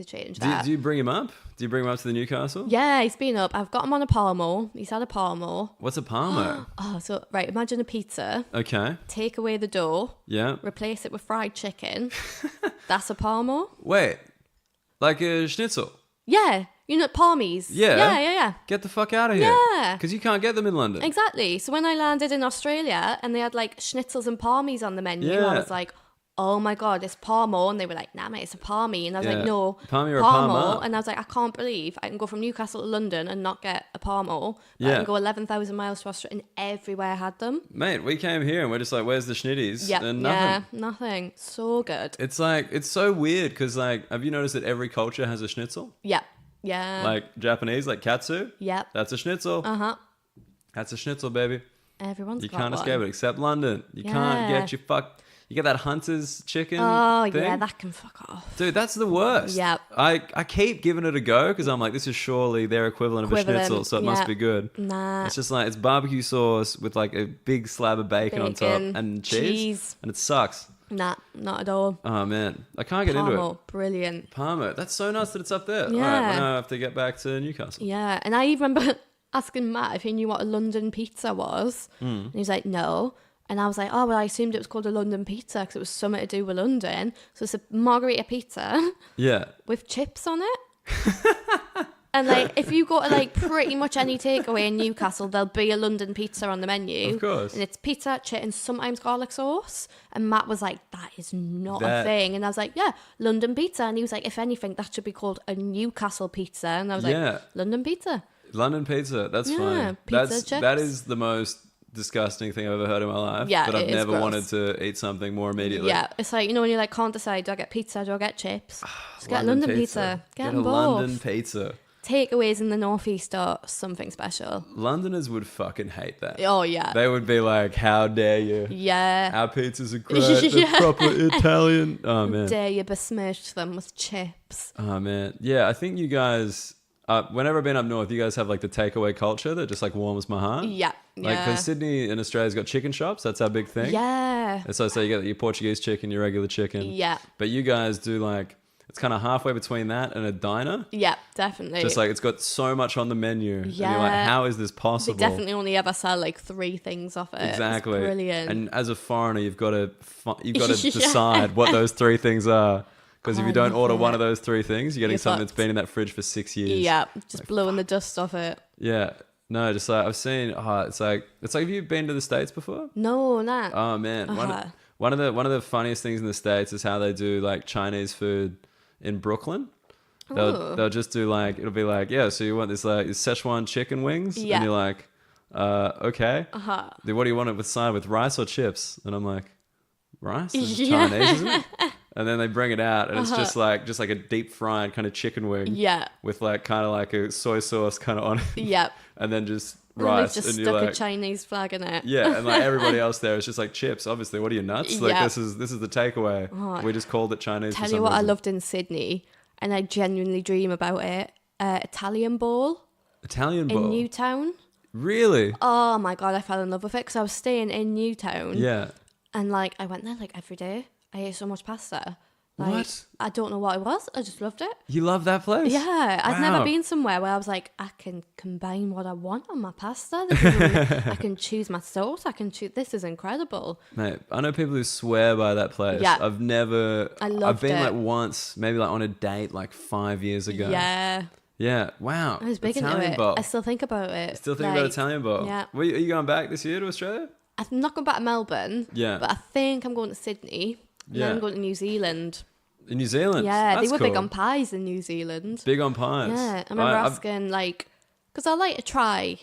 change that. Do you bring him up? Do you bring him up to the Newcastle? Yeah, he's been up. I've got him on a Parmo. He's had a Parmo. What's a Parmo? Oh, so, right, imagine a pizza. Okay. Take away the dough. Yeah. Replace it with fried chicken. That's a Parmo. Wait. Like a schnitzel? Yeah. You know, Parmies. Yeah. Yeah. Get the fuck out of here. Yeah. Because you can't get them in London. Exactly. So when I landed in Australia and they had like schnitzels and Parmies on the menu, Yeah. I was like, oh my God, it's Parmo. And they were like, nah, mate, it's a Parmy. And I was Yeah. like, no, Parmy or a Parma? And I was like, I can't believe I can go from Newcastle to London and not get a Parmo. But I Yeah. can go 11,000 miles to Australia and everywhere I had them. Mate, we came here and we're just like, where's the schnitties? Yep. And nothing. Yeah, nothing. So good. It's like, it's so weird because like, have you noticed that every culture has a schnitzel? Yep. Yeah. Like Japanese, like katsu? Yep. That's a schnitzel. Uh-huh. That's a schnitzel, baby. Everyone's You got can't one. escape it except London. You can't Yeah. get your fuck. You get that Hunter's chicken Oh, thing. yeah, that can fuck off. Dude, that's the worst. Yep. I keep giving it a go because I'm like, this is surely their equivalent of a schnitzel, so it must yep. be good. Nah. It's just like, it's barbecue sauce with like a big slab of bacon on top Bacon, and cheese. And it sucks. Nah, not at all. Oh, man. I can't get into it. Parmo, brilliant. Parma. That's so nuts that it's up there. Yeah. All right, well, now I have to get back to Newcastle. Yeah, and I remember asking Matt if he knew what a London pizza was. And he was like, no. And I was like, oh, well, I assumed it was called a London pizza because it was something to do with London. So it's a margarita pizza Yeah. with chips on it. And like, if you go to like pretty much any takeaway in Newcastle, there'll be a London pizza on the menu. Of course. And it's pizza, chicken, sometimes garlic sauce. And Matt was like, that is not That- a thing. And I was like, yeah, London pizza. And he was like, if anything, that should be called a Newcastle pizza. And I was Yeah. like, London pizza. London pizza. That's Yeah, fine. pizza chips. That is the most disgusting thing I've ever heard in my life. Yeah, But I've it is never gross. wanted to eat something more immediately. Yeah, it's like, you know, when you like can't decide, do I get pizza, do I get chips? Just get a London pizza. Get a them both. London pizza. Takeaways in the northeast are something special. Londoners would fucking hate that. Oh yeah. They would be like, how dare you? Yeah. Our pizzas are great. They're Yeah. proper Italian. Oh, man. Dare you besmirch them with chips. Oh, man. Yeah, I think you guys, whenever I've been up north, you guys have like the takeaway culture that just like warms my heart. Yeah. Like, Yeah. because Sydney and Australia's got chicken shops. That's our big thing. Yeah. And so you get your Portuguese chicken, your regular chicken. Yeah. But you guys do like, it's kind of halfway between that and a diner. Yeah, definitely. Just like it's got so much on the menu. And you're like, Yeah. how is this They possible? definitely only ever sell like 3 things off it. Exactly. It's brilliant. And as a foreigner, you've got to Yeah. decide what those 3 things are. Because if I you don't love order it. one of those 3 things, you're getting You're something fucked. that's been in that fridge for 6 years. Yeah, just blowing the dust off it. Yeah. No, just like I've seen. It's like have you been to the States before? No, nah. Oh man, Uh-huh. one of the funniest things in the States is how they do like Chinese food in Brooklyn. They'll just do like, it'll be like, yeah, so you want this like Szechuan chicken wings? Yeah. And you're like, okay. Uh-huh. Then what do you want it with rice or chips? And I'm like, rice? This is Yeah. Chinese, isn't it? And then they bring it out and it's just like a deep fried kind of chicken wing. Yeah. With like kind of like a soy sauce kind of on it. Yeah. And then just rice, just and stuck you're a like, Chinese flag in it. yeah, and like everybody else there is just like chips. Obviously, what are you nuts? Like Yeah. this is the takeaway. Oh, We just called it Chinese. Tell for some you what, I reason. loved in Sydney, and I genuinely dream about it. Italian Bowl Italian in bowl. Newtown. Really? Oh my god, I fell in love with it because I was staying in Newtown. Yeah. And like I went there like every day. I ate so much pasta. Like, What? I don't know what it was. I just loved it. You love that place? Yeah, I'd Wow. never been somewhere where I was like, I can combine what I want on my pasta. This is I can choose my sauce. I can choose. This is incredible. Mate, I know people who swear by that place. Yeah. I've never. I I've loved been it. like once, maybe like on a date like 5 years ago. Yeah, Yeah. Wow. I was big Italian into it. bowl. I still think about it. Still thinking about Like, Italian bowl. Yeah. Are you going back this year to Australia? I'm not going back to Melbourne. Yeah. But I think I'm going to Sydney. And Yeah. then I'm going to New Zealand. In New Zealand? Yeah, That's they were cool. big on pies in New Zealand. Big on pies. Yeah, I remember asking, like, because I like to try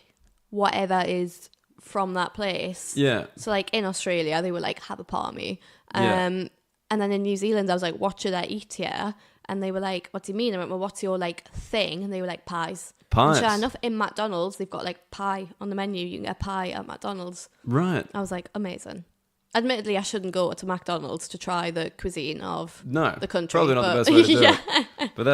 whatever is from that place. Yeah. So, like, in Australia, they were like, have a palmy. Yeah. And then in New Zealand, I was like, what should I eat here? And they were like, what do you mean? I went, well, what's your, like, thing? And they were like, pies. Pies. And sure enough, in McDonald's, they've got, like, pie on the menu. You can get pie at McDonald's. Right. I was like, amazing. Admittedly, I shouldn't go to McDonald's to try the cuisine of No. the country. Probably not the but- best way to do yeah. it. But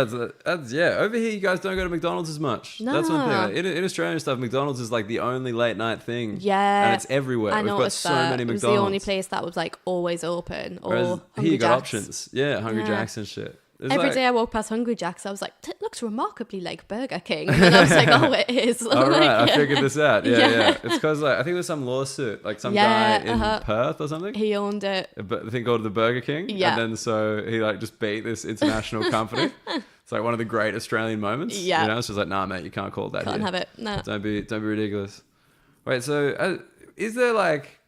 that's yeah. Over here, you guys don't go to McDonald's as much. That's one thing. No. Like, in Australian stuff, McDonald's is like the only late night thing. Yeah. And it's everywhere. I We've got noticed so that. many it was McDonald's. the only place that was like always open. Or Whereas Hungry here you got Jack's. options. Yeah, Hungry Yeah. Jack's and shit. It's Every like, day I walked past Hungry Jack's, I was like, it looks remarkably like Burger King. And then I was like, oh, it is. all right, Like, I yeah. figured this out. Yeah, Yeah. yeah. It's because like I think there's some lawsuit, like some Yeah, guy in Perth or something. He owned it. A thing called the Burger King. Yeah. And then so he like just beat this international company. It's like one of the great Australian moments. Yeah. You know, it's just like, nah, mate, you can't call it that Can't here. have it. No. Don't be ridiculous. Wait, so is there like,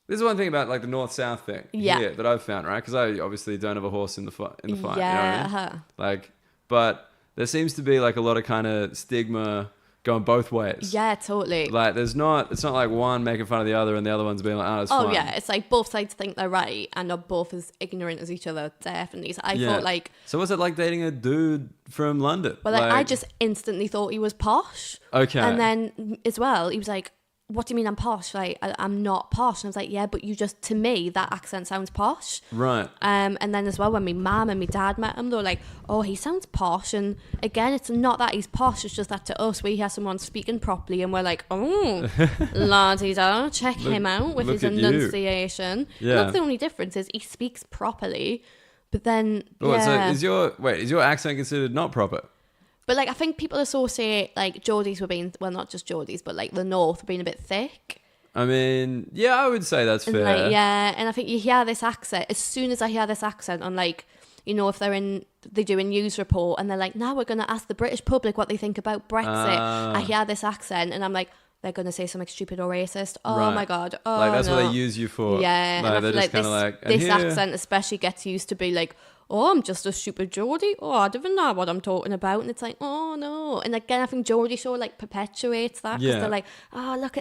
this is one thing about like the north-south thing Yeah. here that I've found, right? Because I obviously don't have a horse in the fight. Yeah. You know what I mean? Like, but there seems to be like a lot of kind of stigma going both ways. Yeah, totally. Like it's not like one making fun of the other and the other one's being like, oh, it's Oh, fun. yeah. It's like both sides think they're right and are both as ignorant as each other, definitely. So I Yeah. thought like, So what's it like dating a dude from London? well, like, I just instantly thought he was posh. Okay. And then as well, he was like, what do you mean I'm posh? Like, I'm not posh. And I was like, yeah, but you just, to me, that accent sounds posh. Right. And then as well, when my mum and my dad met him, they were like, oh, he sounds posh. And again, it's not that he's posh, it's just that to us, we hear someone speaking properly and we're like, oh, la-di-da, check him out with look his at you. enunciation. Yeah. That's the only difference is he speaks properly. But then, Oh, yeah. so is your accent considered not proper? But like, I think people associate like Geordies were being, well, not just Geordies, but like the North being a bit thick. I mean, yeah, I would say that's And fair. like, yeah, and I think you hear this accent, as soon as I hear this accent on like, you know, if they do a news report and they're like, now we're going to ask the British public what they think about Brexit. I hear this accent and I'm like, they're going to say something stupid or racist. Oh Right. my God. Oh, Like that's no. what they use you for. Yeah, and I they're feel just like kind this, of like, and this here- accent especially gets used to be like, oh, I'm just a stupid Geordie. Oh, I don't even know what I'm talking about. And it's like, oh no. And again, I think Geordie Shore like perpetuates that because Yeah. they're like, oh, look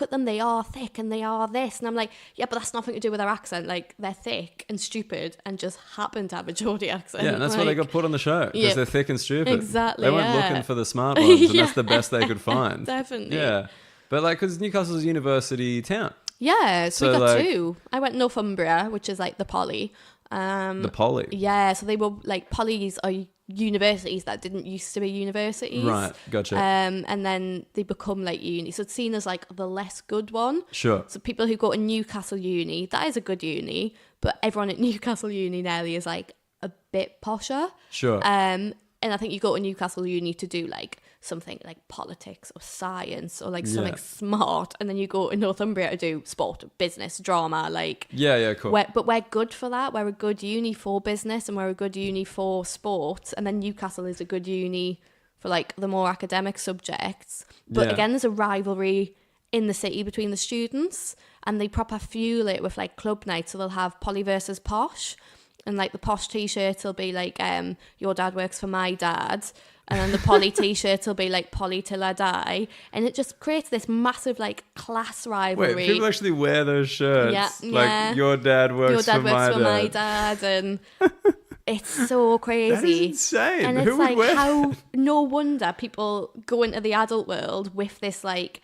at them, they are thick and they are this. And I'm like, yeah, but that's nothing to do with their accent. Like they're thick and stupid and just happen to have a Geordie accent. Yeah, and that's why they got put on the show because Yeah. they're thick and stupid. Exactly, They weren't yeah. looking for the smart ones, and Yeah. that's the best they could find. Definitely. Yeah, but like because Newcastle's a university town, Yeah, so we So, got like- two. I went Northumbria, which is like the poly. the poly. Yeah, so they were like polys are universities that didn't used to be universities. Right, gotcha. And then they become like uni. So it's seen as like the less good one. Sure. So people who go to Newcastle Uni, that is a good uni, but everyone at Newcastle Uni nearly is like a bit posher. Sure. And I think you go to Newcastle Uni to do like something like politics or science or like something Yeah. smart, and then you go to Northumbria to do sport, business, drama, like yeah, cool. but we're good for that. We're a good uni for business and we're a good uni for sports. And then Newcastle is a good uni for like the more academic subjects. But Yeah. again, there's a rivalry in the city between the students and they proper fuel it with like club nights. So they'll have poly versus posh. And like the posh t-shirts will be like, your dad works for my dad. And then the poly t-shirts will be like poly till I die. And it just creates this massive like class rivalry. Wait, people actually wear those shirts. Yeah, Like yeah. your dad works Your dad for works for my my dad. dad, and it's so That crazy. is insane. And Who it's would like wear how no wonder people go into the adult world with this like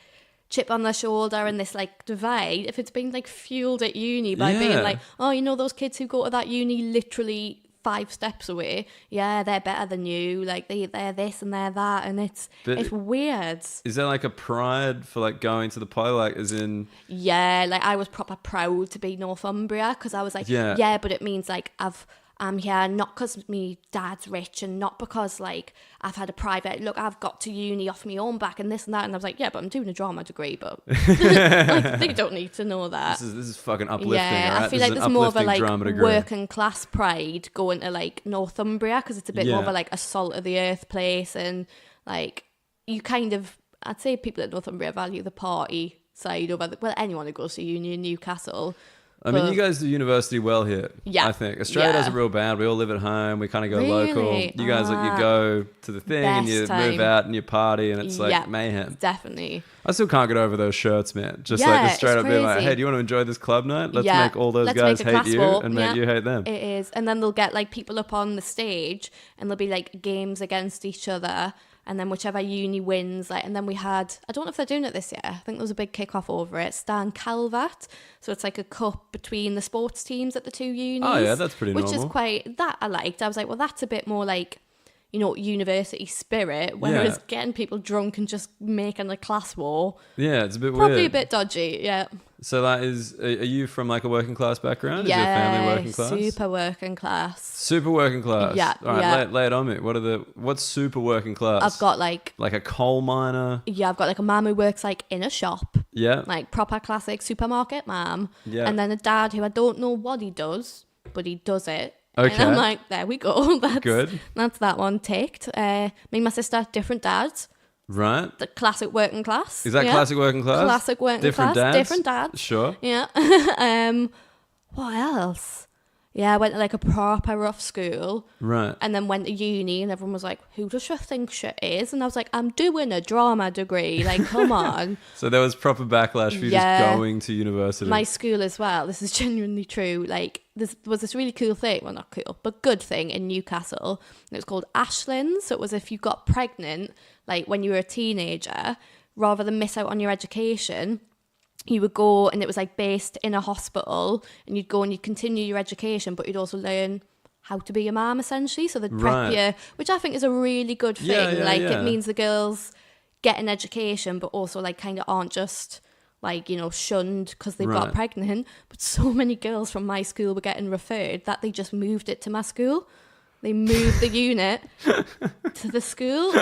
chip on their shoulder and this like divide, if it's been like fueled at uni by being Yeah. like, oh, you know those kids who go to that uni literally 5 steps away, yeah, they're better than you, like they're this and they're that, and it's weird. Is there like a pride for like going to the poly, like as in? Yeah, like I was proper proud to be Northumbria, because I was like, Yeah. but it means like I'm here not because me dad's rich, and not because like I've had a private look, I've got to uni off my own back and this and that, and I was like, yeah, but I'm doing a drama degree, but like, they don't need to know that. This is fucking uplifting. Yeah, all right? I feel This like is there's an more of a uplifting like drama degree. working class pride going to like Northumbria, because it's a bit more of a like a salt of the earth place, and like you kind of, I'd say people at Northumbria value the party side over anyone who goes to uni in Newcastle. I mean, you guys do university well here. Yeah. I think Australia does it real bad. We all live at home. We kind of go local. You guys, like, you go to the thing and you move out and you party, and it's like mayhem. Definitely. I still can't get over those shirts, man. Just like just straight up being like, hey, do you want to enjoy this club night? Let's make all those guys hate you and make you hate them. It is. And then they'll get like people up on the stage, and there'll be like games against each other. And then whichever uni wins, like, and then we had, I don't know if they're doing it this year, I think there was a big kick-off over it, Stan Calvat. So it's like a cup between the sports teams at the two unis. Oh yeah, that's pretty normal. Which is quite, that I liked. I was like, well, that's a bit more like, you know, university spirit, whereas getting people drunk and just making a class war. Yeah, it's a bit probably weird. A bit dodgy, yeah. So that is, are you from like a working class background? Is your family working class? Super working class. Super working class. Yeah. All right, lay it on me. What's super working class? I've got like a coal miner. Yeah, I've got like a mum who works like in a shop. Yeah. Like proper classic supermarket mum. Yeah. And then a dad who I don't know what he does, but he does it. Okay. And I'm like, there we go. That's good. That's that one ticked. Me and my sister, different dads. Right. The classic working class. Is that classic working class? Classic working Different class. dads? Different dads. Sure. Yeah. What else? Yeah, I went to like a proper rough school. Right. And then went to uni, and everyone was like, who does she think she is? And I was like, I'm doing a drama degree. Like, come on. So there was proper backlash for you just going to university. My school as well. This is genuinely true. Like, there was this really cool thing. Well, not cool, but good thing in Newcastle. And it was called Ashlands. So it was if you got pregnant, like when you were a teenager, rather than miss out on your education, you would go, and it was like based in a hospital, and you'd go and you'd continue your education, but you'd also learn how to be a mom, essentially. So they'd prep you, which I think is a really good thing. It means the girls get an education, but also like kind of aren't just like, you know, shunned because they've got pregnant. But so many girls from my school were getting referred that they just moved it to my school. They moved the unit to the school,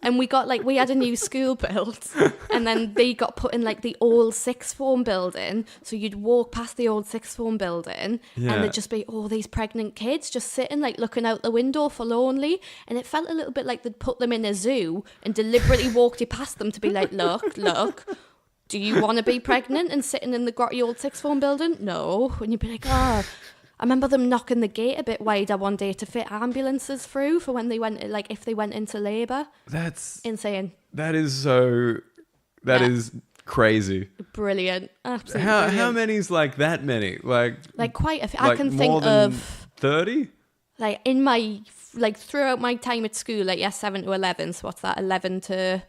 and we had a new school built, and then they got put in like the old sixth form building. So you'd walk past the old sixth form building, and there'd just be all these pregnant kids just sitting like looking out the window forlornly, and it felt a little bit like they'd put them in a zoo and deliberately walked you past them to be like, look. Do you want to be pregnant and sitting in the grotty old sixth form building? No. And you'd be like, oh. I remember them knocking the gate a bit wider one day to fit ambulances through for when they went, like, if they went into labour. That's insane. That is is crazy. Brilliant. Absolutely How many's like that many? Like quite a few. Like I can more think than of 30? Like in my, like throughout my time at school, like 7 to 11, so what's that, 11 to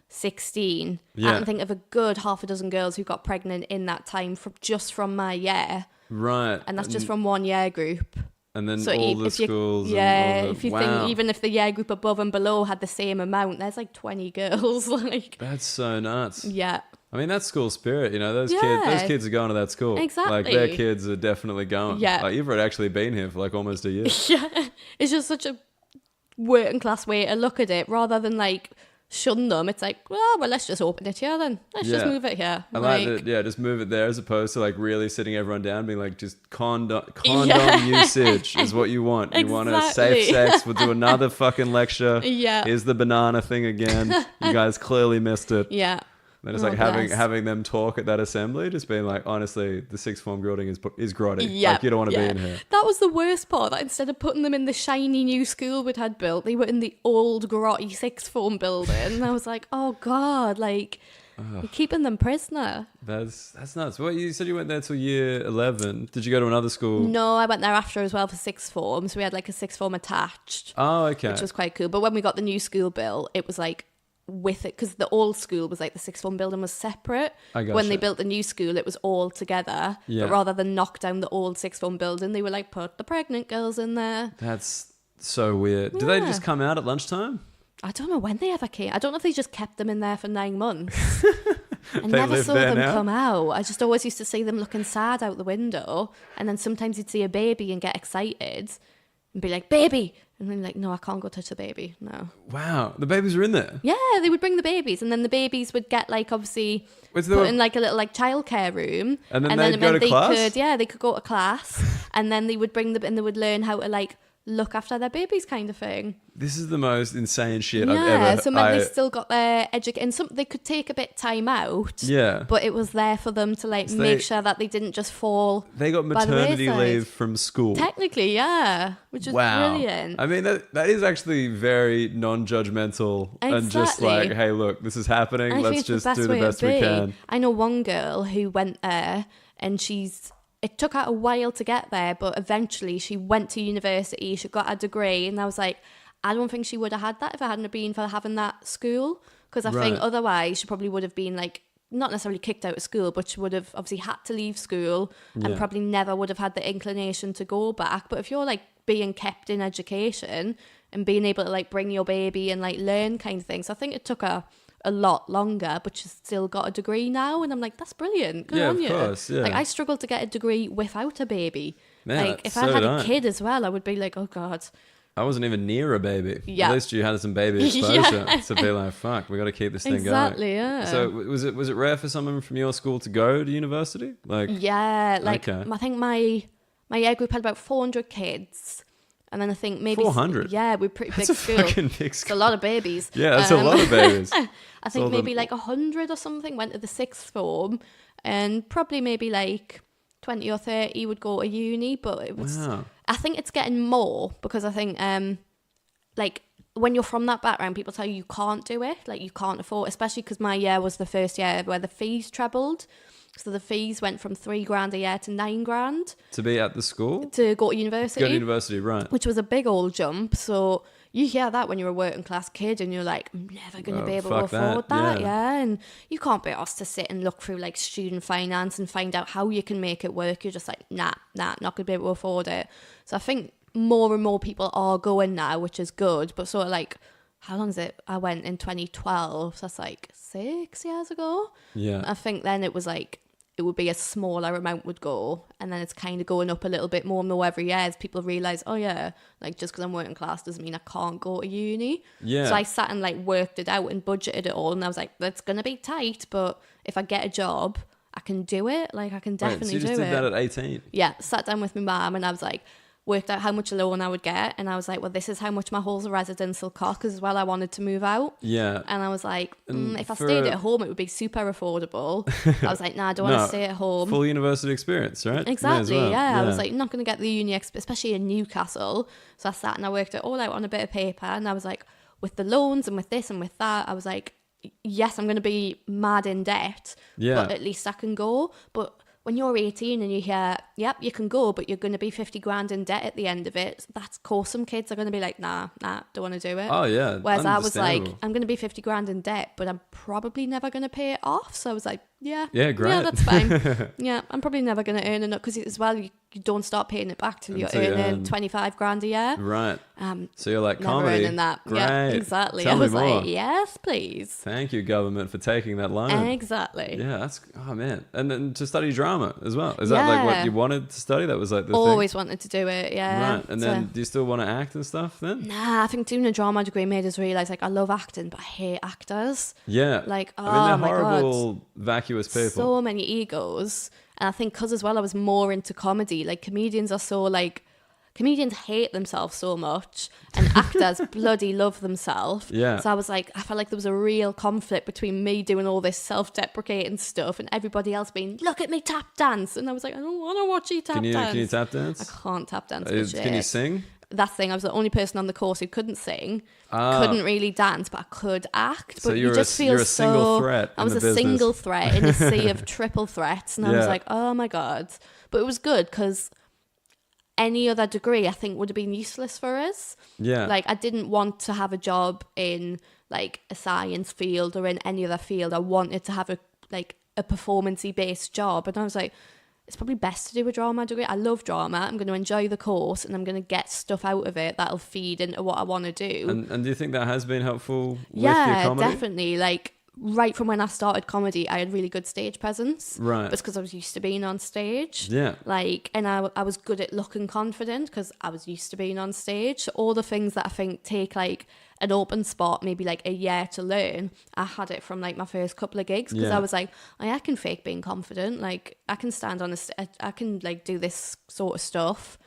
16. I can think of a good half a dozen girls who got pregnant in that time from my year. Right. And that's just from one year group. And then so all the schools. If you think, even if the year group above and below had the same amount, there's like 20 girls. Like, that's so nuts. Yeah. I mean, that's school spirit, you know. Those kids are going to that school. Exactly. Like, their kids are definitely going. Yeah. Like, you've actually been here for like almost a year. Yeah. It's just such a working class way to look at it, rather than like shun them. It's like, well, let's just open it here then. Let's just move it here. I like that. Yeah, just move it there, as opposed to like really sitting everyone down, being like, just condom usage is what you want. You want a safe sex. We'll do another fucking lecture. Yeah. Here's the banana thing again. You guys clearly missed it. Yeah. Then it's like having them talk at that assembly, just being like, honestly, the sixth form building is grotty. Yeah, like, you don't want to be in here. That was the worst part. That instead of putting them in the shiny new school we'd had built, they were in the old grotty sixth form building. And I was like, oh God, like you're keeping them prisoner. That's nuts. What, you said you went there till year 11. Did you go to another school? No, I went there after as well for sixth form. So we had like a sixth form attached. Oh, okay. Which was quite cool. But when we got the new school built, it was like with it, because the old school was like the sixth form building was separate. When they built the new school, it was all together. Yeah. But rather than knock down the old sixth form building, they were like, put the pregnant girls in there. That's so weird. Do they just come out at lunchtime? I don't know when they ever came. I don't know if they just kept them in there for 9 months. I They never live saw there them now? come out. I just always used to see them looking sad out the window. And then sometimes you'd see a baby and get excited and be like, baby. And then like, no, I can't go touch the baby. No. Wow. The babies are in there? Yeah, they would bring the babies. And then the babies would get like, obviously, Wait, so they put were- in like a little like childcare room. And then it they'd go meant to class? they could go to class. And then they would bring them and they would learn how to like look after their babies kind of thing. This is the most insane shit Yeah, I've ever... so it meant they still got their education. And they could take a bit time out. Yeah. But it was there for them to like So make they- sure that they didn't just fall. They got by the maternity wayside. leave from school. Technically, yeah, which is Wow. brilliant. I mean, that is actually very non-judgmental and just Exactly. like, hey, look, this is happening. I think Let's it's the just best do the way to best we be. can. I know one girl who went there and it took her a while to get there, but eventually she went to university, she got a degree, and I was like, I don't think she would have had that if it hadn't been for having that school, because I think Right. otherwise she probably would have been like, not necessarily kicked out of school, but she would have obviously had to leave school and Yeah. probably never would have had the inclination to go back. But if you're like being kept in education and being able to like bring your baby and like learn kind of things, I think it took her a lot longer, but she's still got a degree now, and I'm like, that's brilliant. Good Yeah, on of you. course, yeah. Like I struggled to get a degree without a baby. Yeah, like if so I had did a I. kid as well, I would be like, oh god. I wasn't even near a baby. Yeah. At least you had some baby exposure Yeah. to be like, fuck, we got to keep this thing Exactly, going. yeah. So was it rare for someone from your school to go to university? Like, Yeah, like Okay. I think my year group had about 400 kids, and then I think maybe 400? Yeah, we're pretty that's big a school. fucking big It's a school. lot of babies. Yeah, that's a lot of babies. I all think maybe them- like 100 or something went to the sixth form, and probably maybe like 20 or 30 would go to uni. But it was, Wow. I think it's getting more, because I think like when you're from that background, people tell you can't do it, like you can't afford, especially because my year was the first year where the fees trebled. So the fees went from $3,000 a year to $9,000 To be at the school? to go to university. Go to university, right. Which was a big old jump. So you hear that when you're a working class kid and you're like, I'm never going to be able to fuck that, afford that. yeah. Yeah. And you can't be asked to sit and look through like student finance and find out how you can make it work. You're just like, nah, not going to be able to afford it. So I think more and more people are going now, which is good. But sort of like, how long is it? I went in 2012. So that's like 6 years ago. Yeah. I think then it was like, it would be a smaller amount would go, and then it's kind of going up a little bit more and more every year as people realise, oh yeah, like just because I'm working class doesn't mean I can't go to uni. Yeah. So I sat and like worked it out and budgeted it all, and I was like, that's going to be tight, but if I get a job, I can do it. Like I can Wait, so definitely you just do did it. that at 18? Yeah, sat down with my mum and I was like, worked out how much loan I would get, and I was like, well, this is how much my whole residence will cost, because as well I wanted to move out. Yeah. And I was like, And if I for stayed a- at home, it would be super affordable. I was like, nah, I don't want No, to stay at home. Full university experience, right? May as Exactly, well. yeah. I was like, not going to get the uni, especially in Newcastle. So I sat and I worked it all out on a bit of paper, and I was like, with the loans and with this and with that, I was like, yes, I'm going to be mad in debt, Yeah. but at least I can go. But when you're 18 and you hear, yep, you can go, but you're going to be 50 grand in debt at the end of it, that's of course some kids are going to be like, nah, don't want to do it. Oh, yeah. Whereas I was like, understandable. I'm going to be 50 grand in debt, but I'm probably never going to pay it off. So I was like, yeah, great. yeah, that's fine. Yeah, I'm probably never going to earn enough, because as well, you don't start paying it back till you're Until you earning earn- 25 grand a year. Right. Um, So you're like, never comedy. earning that. Great. Yeah, exactly. Tell I me was more. like, yes, please. Thank you, government, for taking that loan. Exactly. Yeah, that's, oh man. And then to study drama as well. Is that like what Yeah. you wanted to study? That was like the Always wanted to do it, thing? yeah. Right. And So- then do you still want to act and stuff then? Nah, I think doing a drama degree made us realise, like, I love acting, but I hate actors. Yeah. Like, I oh mean, they're my horrible, God. vacuous people. So many egos. And I think because as well I was more into comedy, like comedians are so like, comedians hate themselves so much and actors bloody love themselves. Yeah. So I was like, I felt like there was a real conflict between me doing all this self-deprecating stuff and everybody else being, look at me tap dance. And I was like, I don't want to watch you tap dance. Can you tap dance? I can't tap dance. Can you sing? That thing, I was the only person on the course who couldn't sing, Ah. couldn't really dance, but I could act. So But you're you a just s- feel you're a single so. threat I in was the a business. single threat in a sea of triple threats, and I was Yeah. like, oh my god. But it was good because any other degree I think would have been useless for us. Yeah. Like I didn't want to have a job in like a science field or in any other field. I wanted to have a performance-y based job. And I was like, it's probably best to do a drama degree. I love drama. I'm going to enjoy the course and I'm going to get stuff out of it that'll feed into what I want to do. And do you think that has been helpful with your comedy? Yeah, definitely. Like, right from when I started comedy, I had really good stage presence. Right. But it's because I was used to being on stage. Yeah. Like, and I was good at looking confident because I was used to being on stage. So all the things that I think take like an open spot, maybe like a year to learn, I had it from like my first couple of gigs because I was like, I can fake being confident. Like, I can stand on I can like do this sort of stuff.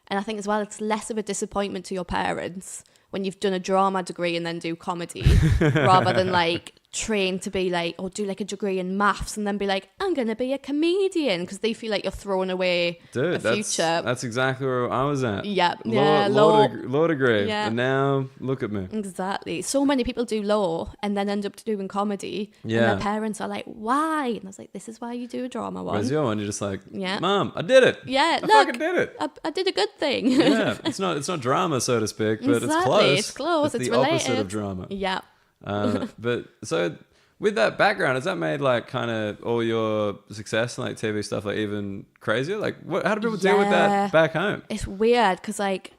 And I think as well, it's less of a disappointment to your parents when you've done a drama degree and then do comedy rather than like train to be like, or do like a degree in maths and then be like, I'm going to be a comedian, because they feel like you're throwing away a future. That's exactly where I was at. Yeah. Law degree. Yeah. And now look at me. Exactly. So many people do law and then end up doing comedy. Yeah. And their parents are like, why? And I was like, this is why you do a drama one. Where's your one? You're just like, Yeah. Mom, I did it. Yeah, I look, fucking did it. I did a good thing. Yeah. It's not drama, so to speak, but Exactly. it's close. It's close. It's It's the opposite related. of drama. Yeah. But so with that background, has that made like kind of all your success and like TV stuff like even crazier? Like, how do people deal with that back home? It's weird because like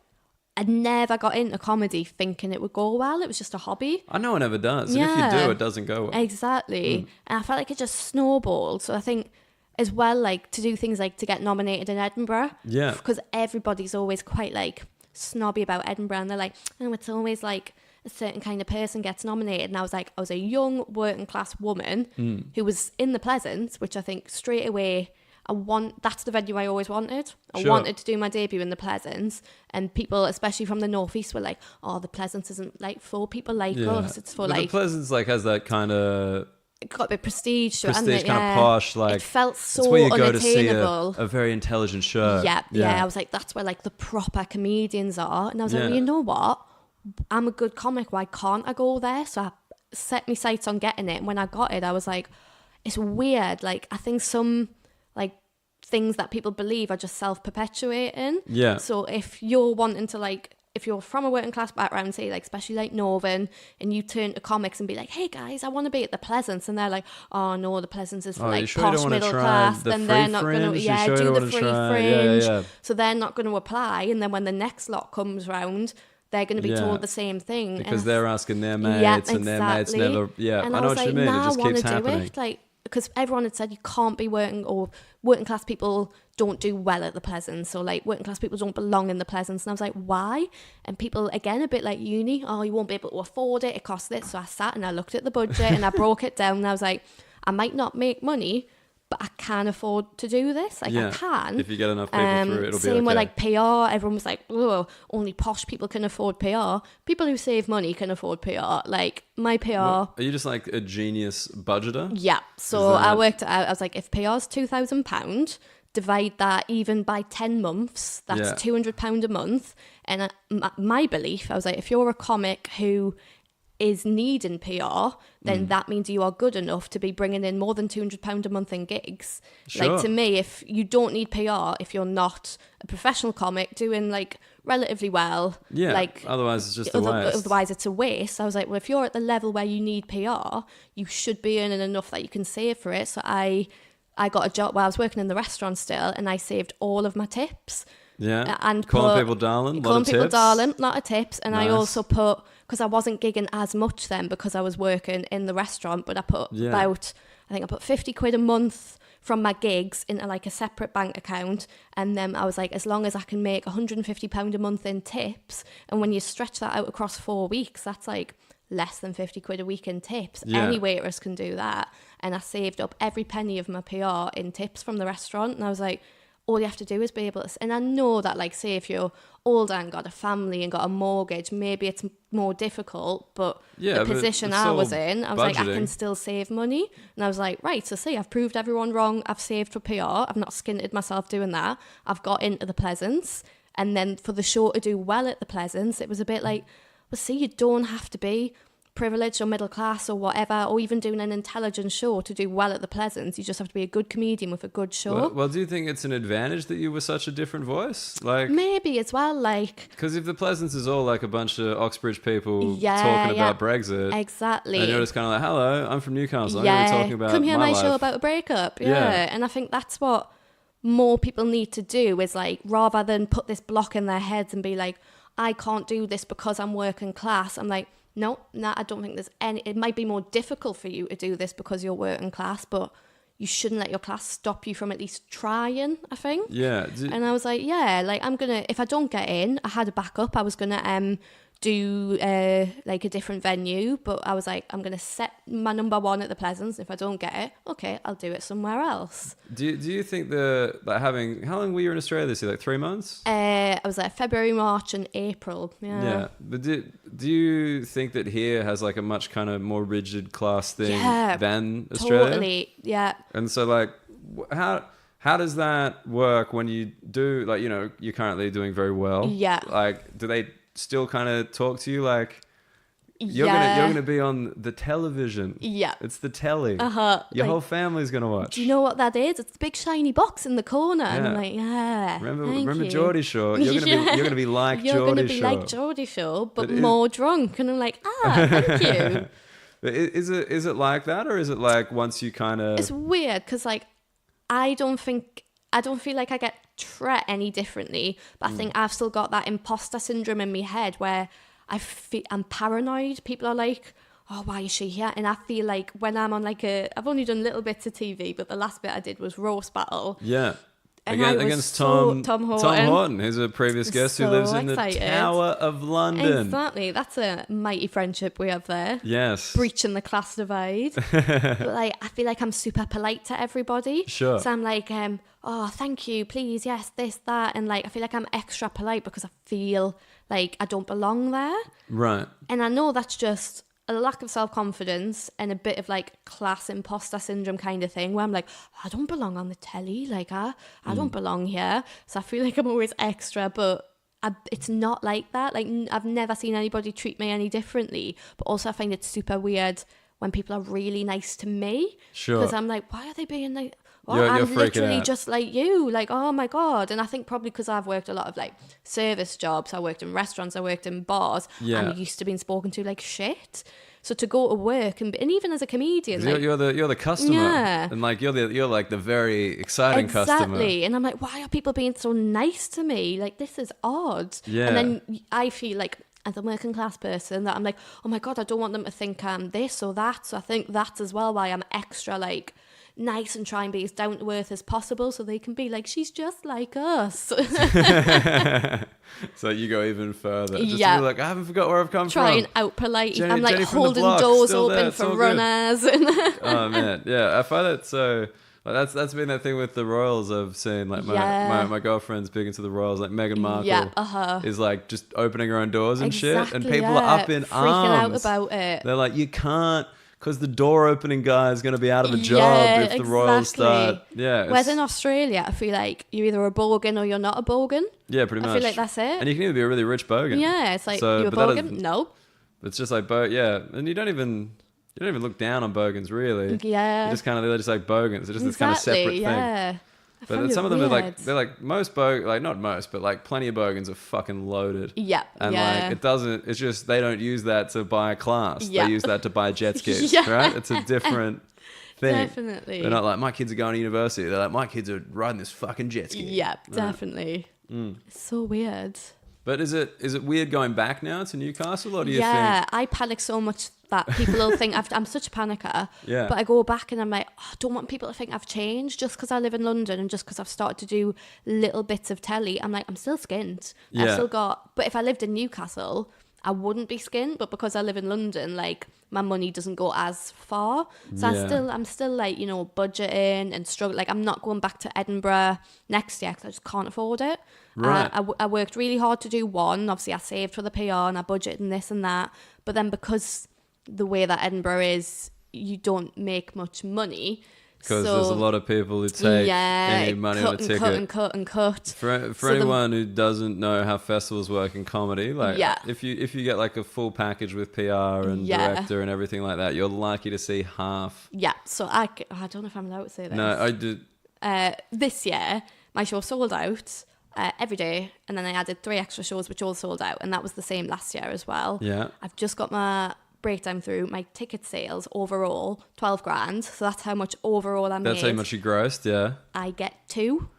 I never got into comedy thinking it would go well. It was just a hobby. I know it never does. And if you do, it doesn't go well. Exactly. And I felt like it just snowballed. So I think as well, like to do things like to get nominated in Edinburgh. Yeah. Because everybody's always quite like snobby about Edinburgh, and they're like, oh, it's always like a certain kind of person gets nominated. And I was like, I was a young working class woman who was in the Pleasance, which I think straight away that's the venue I always wanted. I wanted to do my debut in the Pleasance, and people, especially from the northeast, were like, oh, the Pleasance isn't like for people like us. It's for but like the Pleasance like has that kind of it got a bit prestige to it, kind hasn't it? of posh, like it felt so it's where you go to see unattainable. a very intelligent show. Yeah. I was like, that's where like the proper comedians are. And I was like, well, you know what? I'm a good comic. Why can't I go there? So I set my sights on getting it. And when I got it, I was like, it's weird. Like, I think some like things that people believe are just self-perpetuating. Yeah. So if you're wanting to like, if you're from a working class background, say like especially like Northern, and you turn to comics and be like, hey guys, I want to be at the Pleasance, and they're like, oh no, the Pleasance is for like posh middle class, then they're not going to do the free fringe. So they're not going to apply, and then when the next lot comes round, they're going to be told the same thing because they're asking their mates and their mates never. And I know what you mean. It just keeps happening. It. Like, because everyone had said you can't be working class people don't do well at the Pleasance, or like working class people don't belong in the Pleasance. And I was like, why? And people, again, a bit like uni, oh, you won't be able to afford it, it costs this. So I sat and I looked at the budget and I broke it down, and I was like, I might not make money, but I can afford to do this. Like, I can. If you get enough people through, it'll be okay. Same with like PR. Everyone was like, oh, only posh people can afford PR. People who save money can afford PR. Like, my PR. Are you just like a genius budgeter? Yeah. So I worked out, I was like, if PR's £2,000, divide that even by 10 months, that's £200 a month. And my belief, I was like, if you're a comic who is needing PR, then that means you are good enough to be bringing in more than £200 a month in gigs. Sure. Like, to me, if you don't need PR, if you're not a professional comic doing like relatively well, like otherwise it's just a waste. Otherwise it's a waste. I was like, well, if you're at the level where you need PR, you should be earning enough that you can save for it. So I got a job while I was working in the restaurant still, and I saved all of my tips. Yeah. And calling people darling, lot of tips. And I also put, because I wasn't gigging as much then because I was working in the restaurant, but I put I think I put 50 quid a month from my gigs into like a separate bank account. And then I was like, as long as I can make £150 a month in tips, and when you stretch that out across 4 weeks, that's like less than 50 quid a week in tips. Any waitress can do that. And I saved up every penny of my PR in tips from the restaurant. And I was like, all you have to do is be able to, and I know that, like, say if you're older and got a family and got a mortgage, maybe it's more difficult, but the position I was in, I was like, I can still save money. And I was like, right, so see, I've proved everyone wrong. I've saved for PR. I've not skinted myself doing that. I've got into the Pleasance. And then for the show to do well at the Pleasance, it was a bit like, well, see, you don't have to be privileged or middle class or whatever, or even doing an intelligent show to do well at the Pleasance. You just have to be a good comedian with a good show. Well, do you think it's an advantage that you were such a different voice? Like, maybe as well, like, because if the Pleasance is all like a bunch of Oxbridge people Yeah, talking yeah. about Brexit, exactly. and you're just kind of like, hello, I'm from Newcastle. I'm going to be talking about come hear my life. show about a breakup. Yeah. Yeah. And I think that's what more people need to do, is like, rather than put this block in their heads and be like, I can't do this because I'm working class. I'm like, no, I don't think there's any. It might be more difficult for you to do this because you're working class, but you shouldn't let your class stop you from at least trying, I think. Yeah. And I was like, yeah, like, I'm gonna, if I don't get in, I had a backup. I was gonna do like a different venue, but I was like, I'm gonna set my number one at the Pleasance. If I don't get it, okay, I'll do it somewhere else. Do you think how long were you in Australia this year? Like 3 months? I was like February, March, and April. Yeah. But do you think that here has like a much kind of more rigid class thing than Australia? Totally. Yeah. And so like, how does that work when you do, like, you know, you're currently doing very well? Yeah. Like, do they still kind of talk to you like, you're gonna be on the television? Yeah. It's the telly. Your Like, whole family's gonna watch. do you know what that is? It's the big shiny box in the corner. And I'm Yeah. like, yeah. Remember you. Geordie Shore? You're gonna be like You're Geordie gonna be Shore. like Geordie Shore, but But more drunk. And I'm like, thank you. But is it like that, or is it like once you kind of? It's weird because, like, I don't feel like I get treated any differently, but I think I've still got that imposter syndrome in my head where I'm paranoid. People are like, oh, why is she here? And I feel like when I'm on like I've only done little bits of TV, but the last bit I did was roast battle. Yeah. And I was Against Tom Tom Horton. Horton, who's a previous guest who So lives in excited. the Tower of London. Exactly. That's a mighty friendship we have there. Yes. Breaching the class divide. But like, I feel like I'm super polite to everybody. Sure. So I'm like, oh, thank you, please, yes, this, that. And like, I feel like I'm extra polite because I feel like I don't belong there. Right. And I know that's just a lack of self-confidence and a bit of like class imposter syndrome kind of thing where I'm like, I don't belong on the telly. Like, I don't belong here. So I feel like I'm always extra, but it's not like that. Like, I've never seen anybody treat me any differently. But also I find it super weird when people are really nice to me. Sure. Because I'm like, why are they being like, well, You're I'm freaking literally out. just like you. Like, oh my God. And I think probably because I've worked a lot of like service jobs. I worked in restaurants. I worked in bars. Yeah. I'm used to being spoken to like shit. So to go to work and even as a comedian, like, You're the customer. Yeah. And like you're like the very exciting customer. Exactly. And I'm like, why are people being so nice to me? Like, this is odd. Yeah. And then I feel like, as a working class person, that I'm like, oh my God, I don't want them to think I'm this or that. So I think that's as well why I'm extra like nice and try and be as down to earth as possible so they can be like, she's just like us. So you go even further. Just Yeah. to be like, I haven't forgot where I've come Try from. and out polite. Jenny- I'm like Jenny from the holding block, doors still there, open it's all for good. runners. Oh man, yeah, I find it so. Like, that's been that thing with the royals I've seen. Like my girlfriend's big into the royals. Like Meghan Markle is like just opening her own doors and shit, and people are up in freaking out arms about it. They're like, you can't, because the door opening guy is going to be out of a job if the royals start. Yeah. Whereas in Australia, I feel like you're either a bogan or you're not a bogan. Yeah, pretty much. I feel like that's it. And you can either be a really rich bogan. Yeah, it's like, So, you're a but that bogan? is- No. It's just like and you don't even look down on bogans really. Yeah. You just kind of, they're just like bogans. They're just this kind of separate thing. Yeah. I But find some it of them are weird. they're like most like not most, but like plenty of bogans are fucking loaded. Yeah. And yeah. like it's just they don't use that to buy a class. Yeah. They use that to buy jet skis, Yeah. right? It's a different thing. Definitely. They're not like, my kids are going to university. They're like, my kids are riding this fucking jet ski. Yeah, definitely. It's so weird. But is it weird going back now to Newcastle, or do you Yeah, think? I panic so much that people will think I'm such a panicker. Yeah. But I go back and I'm like, I don't want people to think I've changed just because I live in London and just because I've started to do little bits of telly. I'm like, I'm still skint. Yeah. I've still got. But if I lived in Newcastle, I wouldn't be skint. But because I live in London, like, my money doesn't go as far. So Yeah. I'm still like, you know, budgeting and struggling. Like, I'm not going back to Edinburgh next year because I just can't afford it. Right. I worked really hard to do one. Obviously, I saved for the PR and I budgeted and this and that. But then because the way that Edinburgh is, you don't make much money. Because there's a lot of people who take any money on a ticket. Cut and cut. For anyone who doesn't know how festivals work in comedy, like if you get like a full package with PR and director and everything like that, you're likely to see half. Yeah, so I don't know if I'm allowed to say this. No, I did. This year, my show sold out every day, and then I added 3 extra shows which all sold out, and that was the same last year as well. Yeah. I've just got my breakdown through my ticket sales overall, 12 grand. So that's how much overall I made. That's how much you grossed, yeah. I get 2.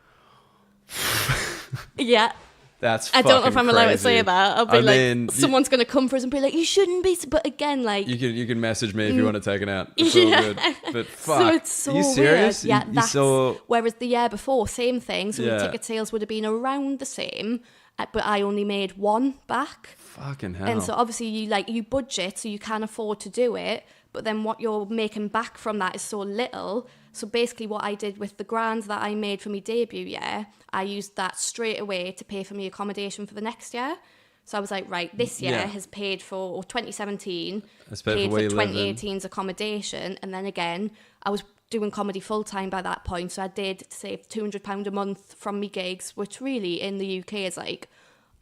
Yeah. That's I don't know if I'm allowed to crazy. say that. I'll be someone's going to come for us and be like, you shouldn't be. But again, like... You can message me if you want to take it out. It's all good. But fuck. So it's so Are you serious? weird. Yeah, you whereas the year before, same thing. So Yeah. the ticket sales would have been around the same, but I only made 1 back. Fucking hell. And so obviously you budget so you can afford to do it, but then what you're making back from that is so little. So basically what I did with the grand that I made for my debut year, I used that straight away to pay for my accommodation for the next year. So I was like, right, this year has paid for, or 2017 paid for 2018's accommodation. And then again, I was doing comedy full time by that point. So I did save £200 a month from me gigs, which really in the UK is like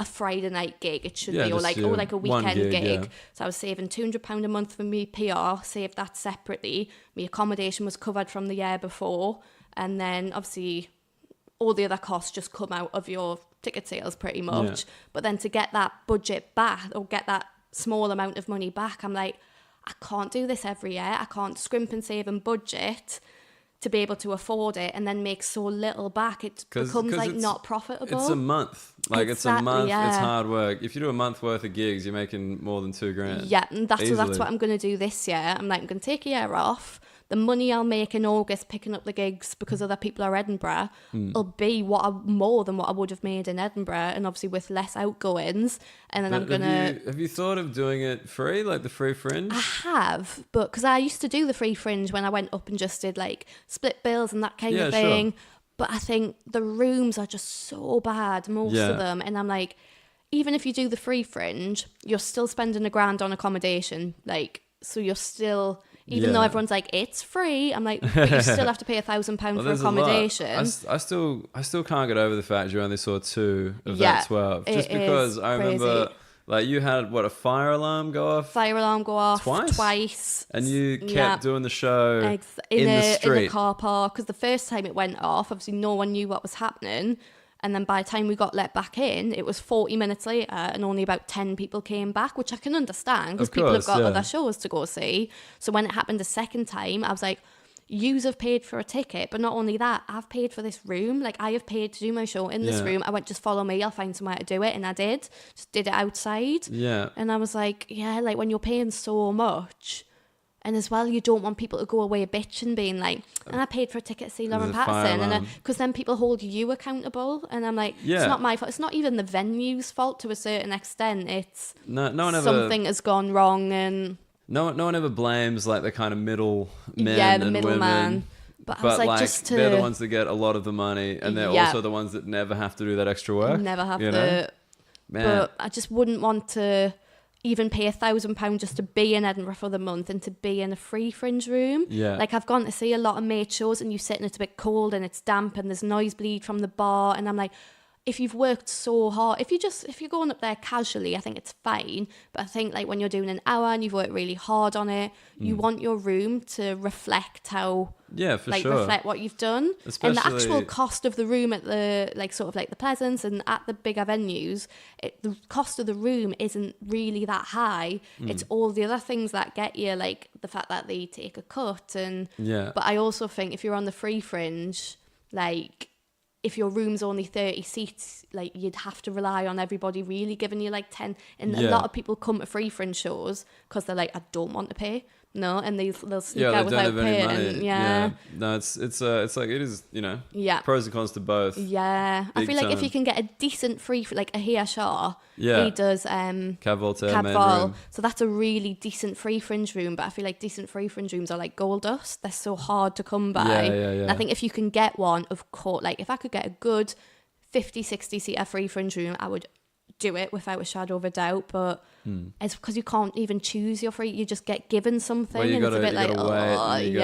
a Friday night gig, it should be, or like a weekend gig. Yeah. So I was saving £200 a month for me PR, saved that separately. My accommodation was covered from the year before, and then obviously all the other costs just come out of your ticket sales pretty much. Yeah. But then to get that budget back, or get that small amount of money back, I'm like, I can't do this every year. I can't scrimp and save and budget to be able to afford it and then make so little back. It becomes like not profitable. It's a month. Like it's a month. Yeah. It's hard work. If you do a month worth of gigs, you're making more than $2,000. Yeah, and that's what I'm going to do this year. I'm like, I'm going to take a year off. The money I'll make in August picking up the gigs because other people are Edinburgh will be more than what I would have made in Edinburgh, and obviously with less outgoings. And then I'm gonna. Have you thought of doing it free, like the free fringe? I have, but because I used to do the free fringe when I went up and just did like split bills and that kind of thing. Sure. But I think the rooms are just so bad, most of them, and I'm like, even if you do the free fringe, you're still spending $1,000 on accommodation, like, so you're still. Even though everyone's like, it's free, I'm like, but you still have to pay £1,000 for accommodation. I still can't get over the fact you only saw 2 of that 12. Just because I remember, like, you had, a fire alarm go off? Fire alarm go off twice. And you kept doing the show in the street. In the car park. Because the first time it went off, obviously no one knew what was happening. And then by the time we got let back in, it was 40 minutes later and only about 10 people came back, which I can understand because people have got other shows to go see. So when it happened the second time, I was like, yous have paid for a ticket, but not only that, I've paid for this room. Like, I have paid to do my show in this room. I went, just follow me, I'll find somewhere to do it. And I did. Just did it outside. Yeah. And I was like, yeah, like when you're paying so much... And as well, you don't want people to go away bitching, being like, and I paid for a ticket to see Lauren Pattison. And because then people hold you accountable. And I'm like, it's not my fault. It's not even the venue's fault to a certain extent. It's something has gone wrong. And no one ever blames like the kind of middle men the and middleman. women. But I was like, they're the ones that get a lot of the money. And they're also the ones that never have to do that extra work. Never have to. But I just wouldn't want to... even pay £1,000 just to be in Edinburgh for the month and to be in a free fringe room. Yeah. Like, I've gone to see a lot of mate shows and you sit and it's a bit cold and it's damp and there's nosebleed from the bar, and I'm like, if you've worked so hard, if you're going up there casually, I think it's fine. But I think like when you're doing an hour and you've worked really hard on it, you want your room to reflect how reflect what you've done. Especially, and the actual cost of the room at the the Pleasance and at the bigger venues, the cost of the room isn't really that high. It's all the other things that get you, like the fact that they take a cut but I also think if you're on the free fringe, like, if your room's only 30 seats, like, you'd have to rely on everybody really giving you like 10. And a lot of people come to free fringe shows because they're like, I don't want to pay. No, and they'll sneak out without paying. No, it's like, it is, pros and cons to both. Yeah. I feel like if you can get a decent like a Hia Shah, he does Cab Vol, so that's a really decent free fringe room. But I feel like decent free fringe rooms are like gold dust. They're so hard to come by. And I think if you can get one, of course, like if I could get a good 50-60 seater free fringe room, I would do it without a shadow of a doubt, but it's because you can't even choose your free. You just get given something, Well, and it's a bit like, you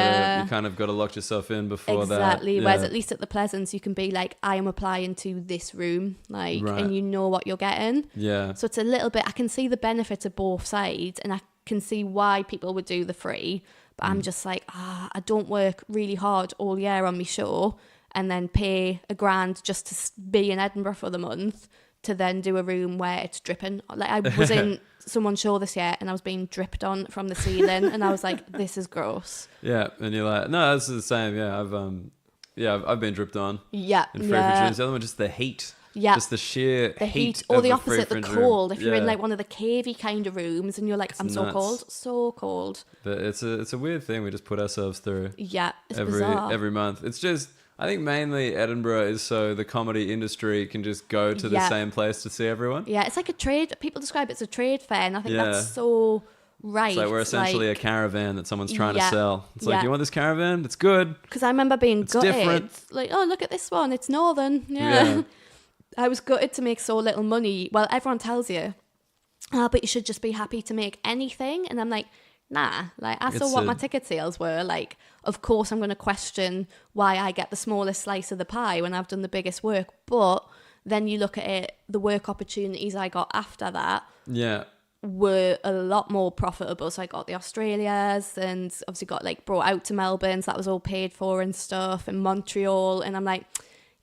kind of got to lock yourself in before that. Exactly. Yeah. Whereas at least at the Pleasance, you can be like, I am applying to this room, like, and you know what you're getting. Yeah. So it's a little bit, I can see the benefits of both sides, and I can see why people would do the free, but I'm just like, I don't work really hard all year on my show and then pay $1,000 just to be in Edinburgh for the month, to then do a room where it's dripping. Like, I was in someone's show this year and I was being dripped on from the ceiling, and I was like, this is gross. Yeah, and you're like, no, that's the same. Yeah, I've been dripped on. Yeah, in free fridges. The other one, just the heat. Yeah, just the sheer heat. Or the of a opposite, the free fridge cold. room. If you're in like one of the cavey kind of rooms, and you're like, I'm nuts. so cold. But it's a weird thing we just put ourselves through. Yeah, it's bizarre. Every month. It's just, I think mainly Edinburgh is so the comedy industry can just go to the same place to see everyone. Yeah, it's like a trade. People describe it as a trade fair, and I think that's so right. It's like we're essentially a caravan that someone's trying to sell. It's like, you want this caravan? It's good. Because I remember being gutted. Different. Like, oh, look at this one. It's northern. Yeah. I was gutted to make so little money. Well, everyone tells you, but you should just be happy to make anything. And I'm like, nah. Like, I saw what my ticket sales were. Like, of course, I'm going to question why I get the smallest slice of the pie when I've done the biggest work. But then you look at it, the work opportunities I got after that were a lot more profitable. So I got the Australias, and obviously got like brought out to Melbourne. So that was all paid for and stuff, and Montreal. And I'm like,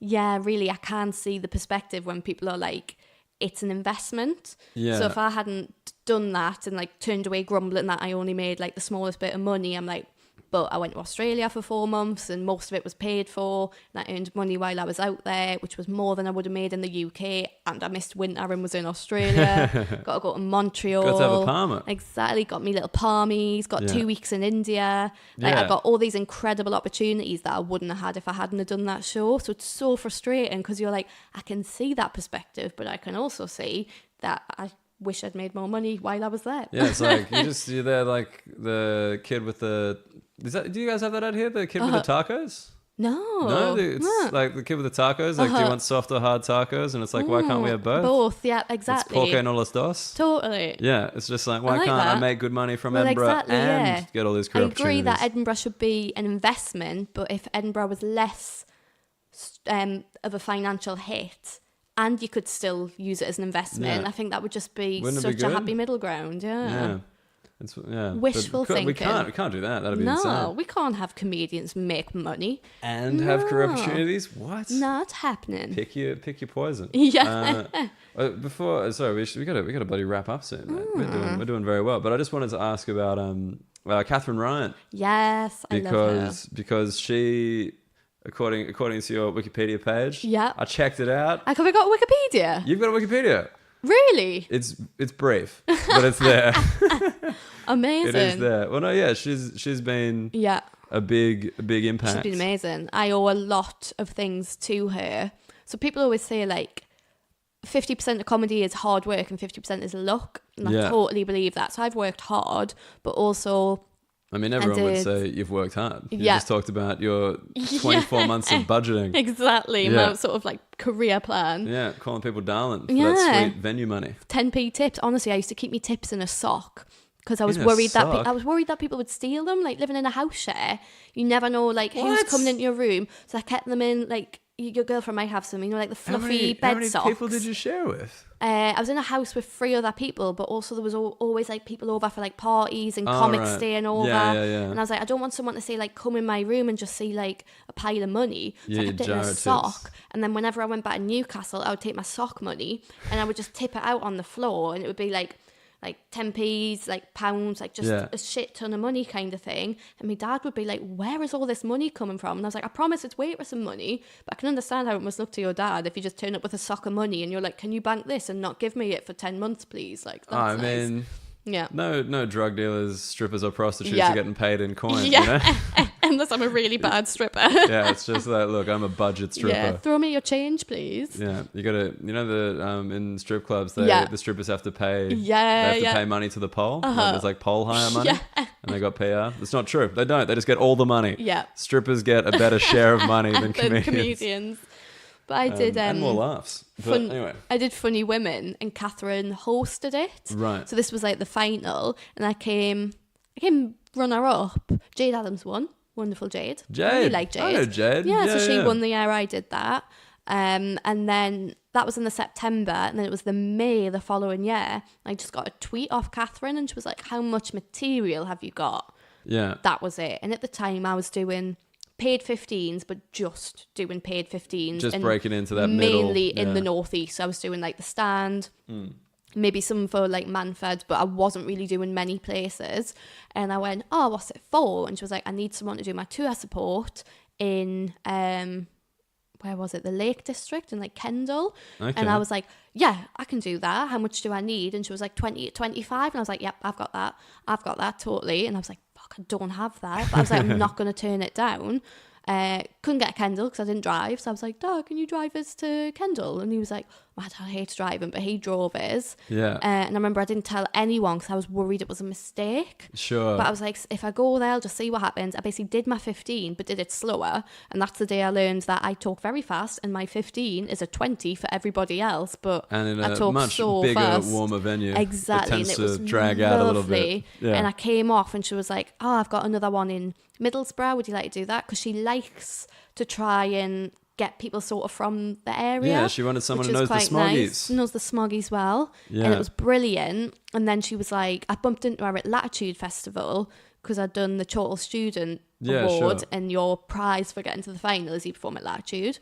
yeah, really, I can see the perspective when people are like, it's an investment. Yeah. So if I hadn't done that and like turned away grumbling that I only made like the smallest bit of money, I'm like, but I went to Australia for 4 months and most of it was paid for, and I earned money while I was out there, which was more than I would have made in the UK, and I missed winter and was in Australia. Got to go to Montreal. Got to have a palmer. Exactly. Got me little palmies. Got 2 weeks in India. Like, I got all these incredible opportunities that I wouldn't have had if I hadn't have done that show. So it's so frustrating because you're like, I can see that perspective, but I can also see that I wish I'd made more money while I was there. Yeah, it's like you're there like the kid with the... do you guys have that out here? The kid with the tacos? No. It's like the kid with the tacos. Like, do you want soft or hard tacos? And it's like, why can't we have both? Both, yeah, exactly. It's porque no los dos. Totally. Yeah, it's just like, why like can't that. I make good money from Edinburgh and get all these career opportunities? I agree that Edinburgh should be an investment, but if Edinburgh was less of a financial hit, and you could still use it as an investment, I think that would just be such a happy middle ground. Yeah. It's, wishful thinking. We can't do that. That'd be no, insane. we can't have comedians make money and have career opportunities. What? Not happening. Pick your poison. Yeah. We gotta bloody wrap up soon. Mate. We're doing very well. But I just wanted to ask about Katherine Ryan. Yes, I love her. Because she, according to your Wikipedia page, I checked it out. Have we got Wikipedia? You've got a Wikipedia. Really? It's brief, but it's there. Amazing. It is there. Well, no, yeah, she's been a big impact. She's been amazing. I owe a lot of things to her. So people always say like 50% of comedy is hard work and 50% is luck, and I totally believe that. So I've worked hard, but also, I mean, everyone would say you've worked hard. You just talked about your 24 months of budgeting. Exactly. My sort of like career plan. Yeah, calling people Darlin for that sweet venue money. 10p tips. Honestly, I used to keep me tips in a sock because I was worried that people would steal them. Like living in a house share, you never know like who's coming into your room. So I kept them in like, your girlfriend might have some, like the fluffy bed socks. How many people did you share with? I was in a house with 3 other people, but also there was always like people over for like parties and comics staying over. Yeah. And I was like, I don't want someone to say like, come in my room and just see like a pile of money. So I kept it in a sock. And then whenever I went back to Newcastle, I would take my sock money and I would just tip it out on the floor, and it would be like 10p's, like pounds, like just a shit ton of money kind of thing. And my dad would be like, where is all this money coming from? And I was like, I promise it's waitress and money, but I can understand how it must look to your dad if you just turn up with a sock of money and you're like, can you bank this and not give me it for 10 months, please? Like, that's nice. Mean, yeah. No drug dealers, strippers or prostitutes are getting paid in coins, you know? Unless I'm a really bad stripper. Yeah, it's just like, look, I'm a budget stripper. Yeah, throw me your change, please. Yeah, you gotta, in strip clubs, the strippers have to pay. Yeah, they have to pay money to the pole. Like, there's like pole hire money, and they got PR. It's not true. They don't. They just get all the money. Yeah. Strippers get a better share of money than comedians. But I did and more laughs. But fun, anyway. I did Funny Women, and Katherine hosted it. Right. So this was like the final, and I came runner up. Jade Adams won. Wonderful Jade. Jade. I really like Jade. I know Jade. Yeah, so she yeah. won the year I did that. And then that was in the September, and then it was the May the following year. I just got a tweet off Katherine, and she was like, "How much material have you got?" Yeah. That was it. And at the time, I was doing paid 15s, but just doing paid 15s. Just and breaking into that mainly middle. in the northeast. I was doing like the Stand, maybe some for like Manford, but I wasn't really doing many places. And I went, "Oh, what's it for?" And she was like, "I need someone to do my tour support in where was it? The Lake District in like Kendal." Okay. And I was like, "Yeah, I can do that. How much do I need?" And she was like, 20 to 25. And I was like, "Yep, I've got that totally." And I was like, "Fuck, I don't have that." But I was like, "I'm not going to turn it down." Couldn't get a Kendal because I didn't drive. So I was like, "Dad, can you drive us to Kendal?" And he was like, "My dad hates driving," but he drove us. Yeah. And I remember I didn't tell anyone because I was worried it was a mistake. Sure. But I was like, if I go there, I'll just see what happens. I basically did my 15, but did it slower. And that's the day I learned that I talk very fast, and my 15 is a 20 for everybody else. But and in I a talk much so bigger, fast. warmer venue. Exactly. It tends And it was to drag out a little lovely. bit. Yeah. And I came off, and she was like, "Oh, I've got another one in Middlesbrough. Would you like to do that?" Because she likes to try and get people sort of from the area. Yeah, she wanted someone which who is knows the quite smoggies. nice. Knows the smoggies well. Yeah. And it was brilliant. And then she was like, I bumped into her at Latitude Festival because I'd done the Chortle Student Award, sure. and your prize for getting to the final is you perform at Latitude.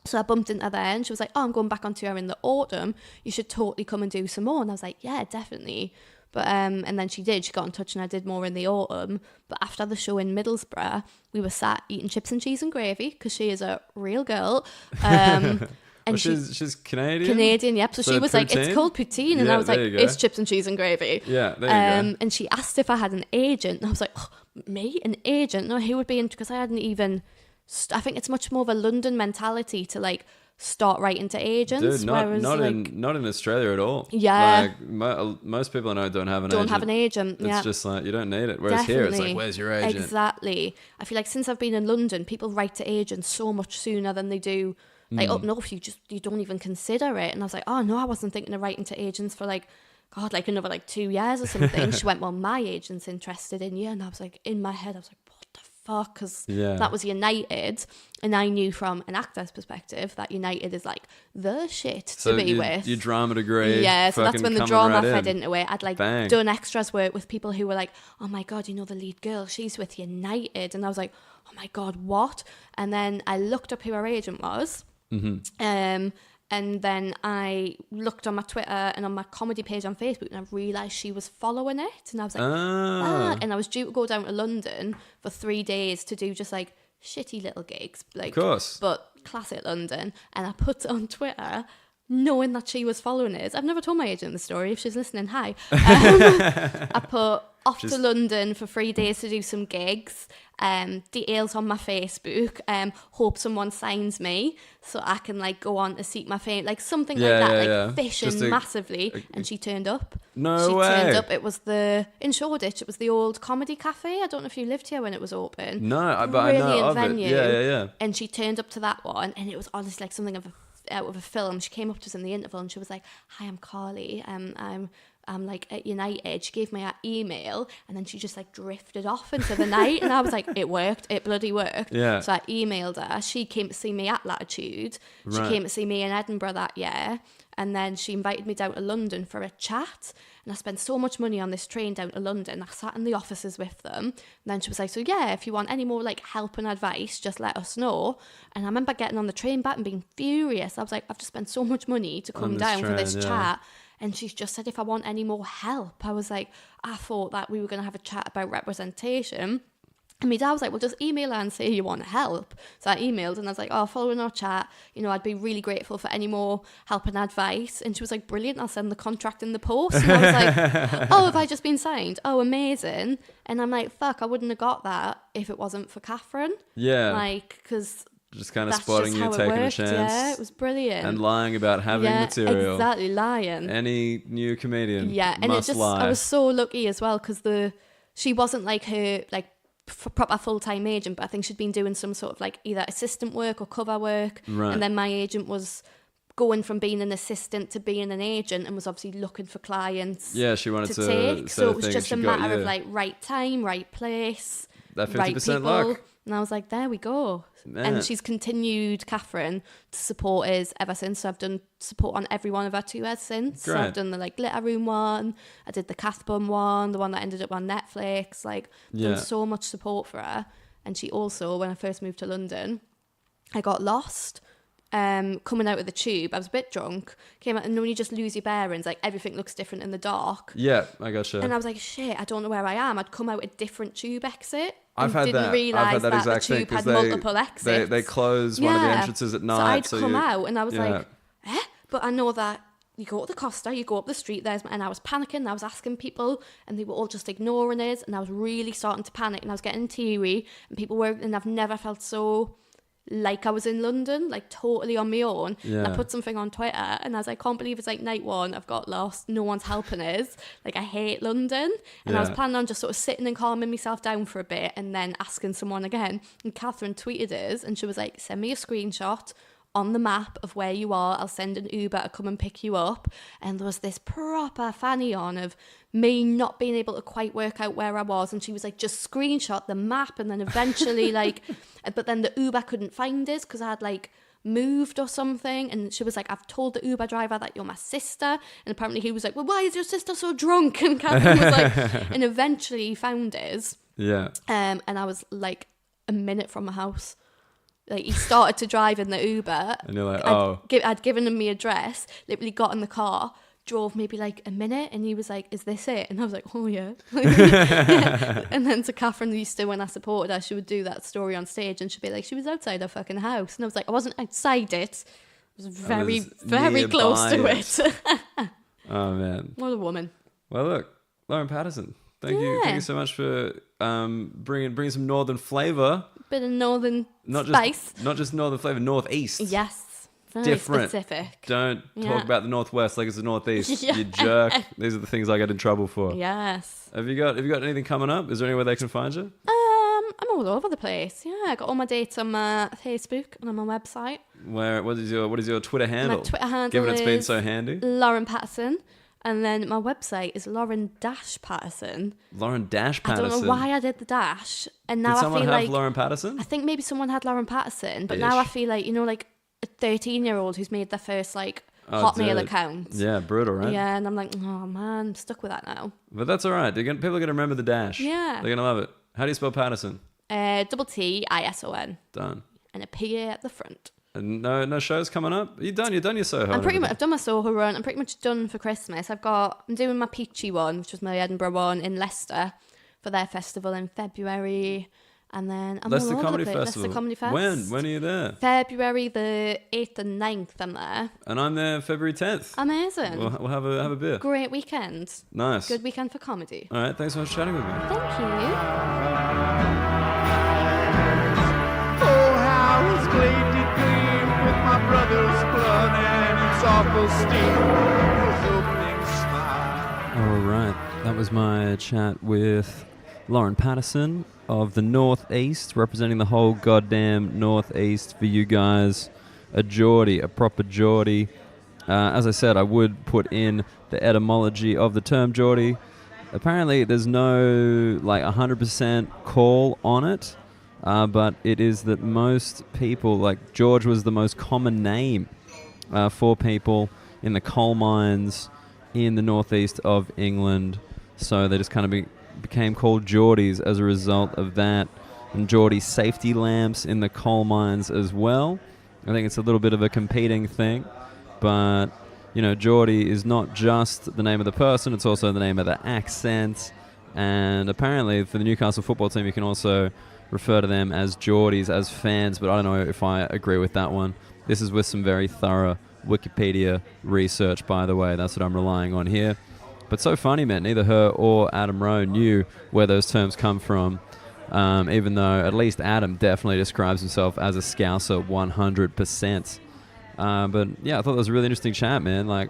So I bumped into her there, and she was like, "Oh, I'm going back on tour in the autumn. You should totally come and do some more." And I was like, "Yeah, definitely." But and then she got in touch, and I did more in the autumn. But after the show in Middlesbrough, we were sat eating chips and cheese and gravy because she is a real girl. And Well, she's Canadian. Canadian, yep. So she was like, "It's called poutine," and Yeah, I was like, there you go. "It's chips and cheese and gravy." Yeah, there you go. And she asked if I had an agent, and I was like, "Oh, me, an agent? No, who would be in?" Because I hadn't even. I think it's much more of a London mentality to like start writing to agents. Dude, not whereas, not in Australia at all. Yeah. Like most people I know don't have an agent. don't have an agent. It's Yeah. just like you don't need it. Whereas here it's like, "Where's your agent?" Exactly. I feel like since I've been in London, people write to agents so much sooner than they do. Like up north, you don't even consider it. And I was like, "Oh no, I wasn't thinking of writing to agents for like, God, like another like 2 years or something." She went, "Well, my agent's interested in you," and I was like, in my head, I was like, "What the fuck?" Because that was United, and I knew from an actor's perspective that United is like the shit to be with. Your drama degree. Yeah, so that's fucking when the coming drama right fed in. into it. I'd like Bang. done extras work with people who were like, "Oh my God, you know the lead girl, she's with United." And I was like, "Oh my God, what?" And then I looked up who her agent was. And then I looked on my Twitter and on my comedy page on Facebook, and I realised she was following it. And I was like, and I was due to go down to London for 3 days to do just like shitty little gigs, like, Of course. but classic London. And I put it on Twitter, knowing that she was following it. I've never told my agent the story. If she's listening, hi. I put off to London for 3 days to do some gigs. Details on my Facebook. Hope someone signs me so I can like go on to seek my fame, like something like that, fishing massively. And she turned up. No way. She turned up. It was in Shoreditch. It was the old comedy cafe. I don't know if you lived here when it was open. No, but I know Brilliant of venue. it. Yeah. And she turned up to that one, and it was honestly like something out of a film. She came up to us in the interval, and she was like, "Hi, I'm Carly. I'm like at United." She gave me her email, and then she just like drifted off into the night, and I was like, "It worked. It bloody worked." Yeah. So I emailed her. She came to see me at Latitude. She came to see me in Edinburgh that year, and then she invited me down to London for a chat. And I spent so much money on this train down to London. I sat in the offices with them. And then she was like, "So yeah, if you want any more like help and advice, just let us know." And I remember getting on the train back and being furious. I was like, "I've just spent so much money to come down for this chat." And she's just said, if I want any more help. I was like, I thought that we were going to have a chat about representation. And my dad was like, "Well, just email her and say you want help." So I emailed, and I was like, "Oh, following our chat, I'd be really grateful for any more help and advice." And she was like, "Brilliant, I'll send the contract in the post." And I was like, "Oh, have I just been signed? Oh, amazing." And I'm like, fuck, I wouldn't have got that if it wasn't for Katherine. Yeah. Like, because just kind of that's spotting just you, how it taking worked. a chance. Yeah, it was brilliant. And lying about having material. Exactly, lying. Any new comedian Yeah, and must lie. I was so lucky as well because she wasn't like her like proper full-time agent, but I think she'd been doing some sort of like either assistant work or cover work. Right. And then my agent was going from being an assistant to being an agent and was obviously looking for clients Yeah, she wanted to take. So it was just a got matter you. of like right time, right place, That 50% right people. luck. And I was like, there we go. Man. And she's continued, Catherine, to support us ever since. So I've done support on every one of her tours since. So Great. I've done the like glitter room one, I did the Cathbun one, the one that ended up on Netflix. Like, Yeah. done so much support for her. And she also, when I first moved to London, I got lost. Coming out of the tube, I was a bit drunk, came out, and when you just lose your bearings, like everything looks different in the dark. Yeah, I gotcha. And I was like, shit, I don't know where I am. I'd come out a different tube exit. I've and had didn't that. realise I've had that exact the thing tube had because multiple exits. they close one of the entrances at night. So I'd come out and I was yeah. like, but I know that you go to the Costa, you go up the street, and I was panicking, I was asking people, and they were all just ignoring us, and I was really starting to panic, and I was getting teary, and I've never felt so like I was in London, like totally on my own. Yeah. And I put something on Twitter and I was like, I can't believe it's like night one, I've got lost, no one's helping us, like I hate London. And I was planning on just sort of sitting and calming myself down for a bit and then asking someone again. And Catherine tweeted us and she was like, send me a screenshot on the map of where you are, I'll send an Uber to come and pick you up. And there was this proper fanny on of me not being able to quite work out where I was, and she was like, just screenshot the map. And then eventually like but then the Uber couldn't find us because I had like moved or something, and she was like, I've told the Uber driver that you're my sister. And apparently he was like, well, why is your sister so drunk? And Catherine was like, and eventually he found us. And I was like a minute from my house. Like, he started to drive in the Uber. And you're like, oh. I'd given him my address, literally got in the car, drove maybe like a minute, and he was like, is this it? And I was like, oh yeah. Yeah. And then to Catherine used to, when I supported her, she would do that story on stage and she'd be like, she was outside her fucking house. And I was like, I wasn't outside it. I was very, very close to it. Oh man. What a woman. Well, look, Lauren Pattison, thank you so much for bringing some northern flavour. Bit of northern spice. Not just northern flavour, northeast. Yes. Very different. Specific. Don't talk about the northwest like it's the northeast. Yeah. You jerk. These are the things I get in trouble for. Yes. Have you got anything coming up? Is there anywhere they can find you? I'm all over the place. Yeah, I got all my dates on my Facebook and on my website. What is your Twitter handle? My Twitter handle given it's been is so handy. Lauren Pattison. And then my website is Lauren-Pattison. Lauren-Pattison. I don't know why I did the dash. And now Did someone I feel have like Lauren Pattison? I think maybe someone had Lauren Pattison, but now I feel like, you know, like a 13-year-old who's made their first like Hotmail account. Yeah, brutal, right? Yeah, and I'm like, oh man, I'm stuck with that now. But that's all right. People are going to remember the dash. Yeah. They're going to love it. How do you spell Pattison? Tison. Done. And a PA at the front. And no shows coming up? You've done your Soho. I've done my Soho run. I'm pretty much done for Christmas. I'm doing my Peachy one, which was my Edinburgh one, in Leicester for their festival in February. And then I'm Leicester all over Comedy the place. Festival. Leicester Comedy Fest. When are you there? February the 8th and 9th, I'm there. And I'm there February 10th. Amazing. We'll have a beer. Great weekend. Nice. Good weekend for comedy. All right, thanks so much for chatting with me. Thank you. Oh, how his blade did gleam with my brother's blood and its awful steam, his opening smile. All right, that was my chat with Lauren Pattison of the Northeast, representing the whole goddamn Northeast for you guys. A Geordie, a proper Geordie. As I said, I would put in the etymology of the term Geordie. Apparently, there's no 100% call on it, but it is that most people, like George was the most common name for people in the coal mines in the northeast of England. So they just kind of became called Geordies as a result of that. And Geordie safety lamps in the coal mines as well. I think it's a little bit of a competing thing. But, Geordie is not just the name of the person, it's also the name of the accent. And apparently for the Newcastle football team, you can also refer to them as Geordies, as fans, but I don't know if I agree with that one. This is with some very thorough Wikipedia research, by the way. That's what I'm relying on here. But so funny, man. Neither her or Adam Rowe knew where those terms come from, even though at least Adam definitely describes himself as a Scouser 100%. But yeah, I thought that was a really interesting chat, man.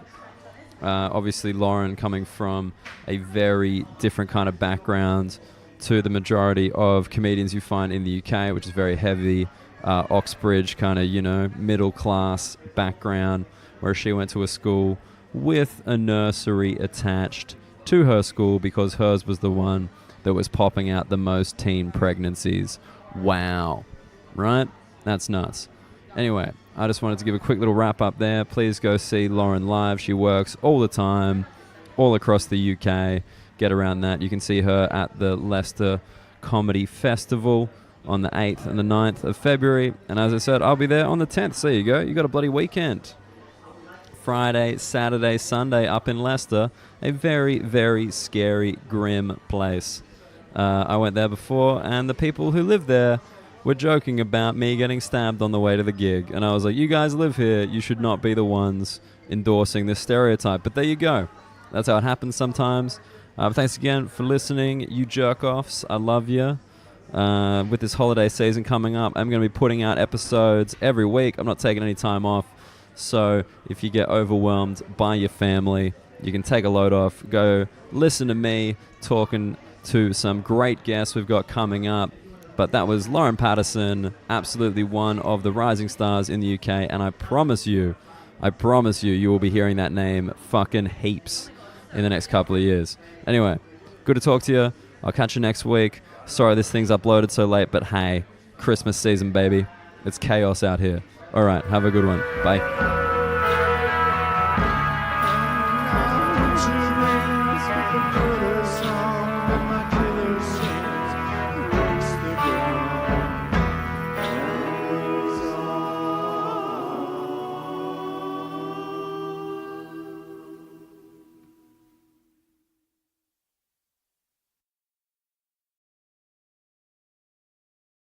Obviously Lauren coming from a very different kind of background to the majority of comedians you find in the UK, which is very heavy, Oxbridge kind of, middle class background, where she went to a school with a nursery attached to her school because hers was the one that was popping out the most teen pregnancies. Wow. Right? That's nuts. Anyway, I just wanted to give a quick little wrap up there. Please go see Lauren live. She works all the time, all across the UK. Get around that. You can see her at the Leicester Comedy Festival on the 8th and the 9th of February. And as I said, I'll be there on the 10th. So there you go. You got a bloody weekend. Friday, Saturday, Sunday up in Leicester. A very, very scary, grim place. I went there before, and the people who live there were joking about me getting stabbed on the way to the gig. And I was like, you guys live here. You should not be the ones endorsing this stereotype. But there you go. That's how it happens sometimes. Thanks again for listening, you jerk-offs. I love you. With this holiday season coming up, I'm going to be putting out episodes every week. I'm not taking any time off. So if you get overwhelmed by your family, you can take a load off. Go listen to me talking to some great guests we've got coming up. But that was Lauren Pattison, absolutely one of the rising stars in the UK. And I promise you, you will be hearing that name fucking heaps in the next couple of years. Anyway, good to talk to you. I'll catch you next week. Sorry this thing's uploaded so late, but hey, Christmas season, baby. It's chaos out here. All right, have a good one. Bye.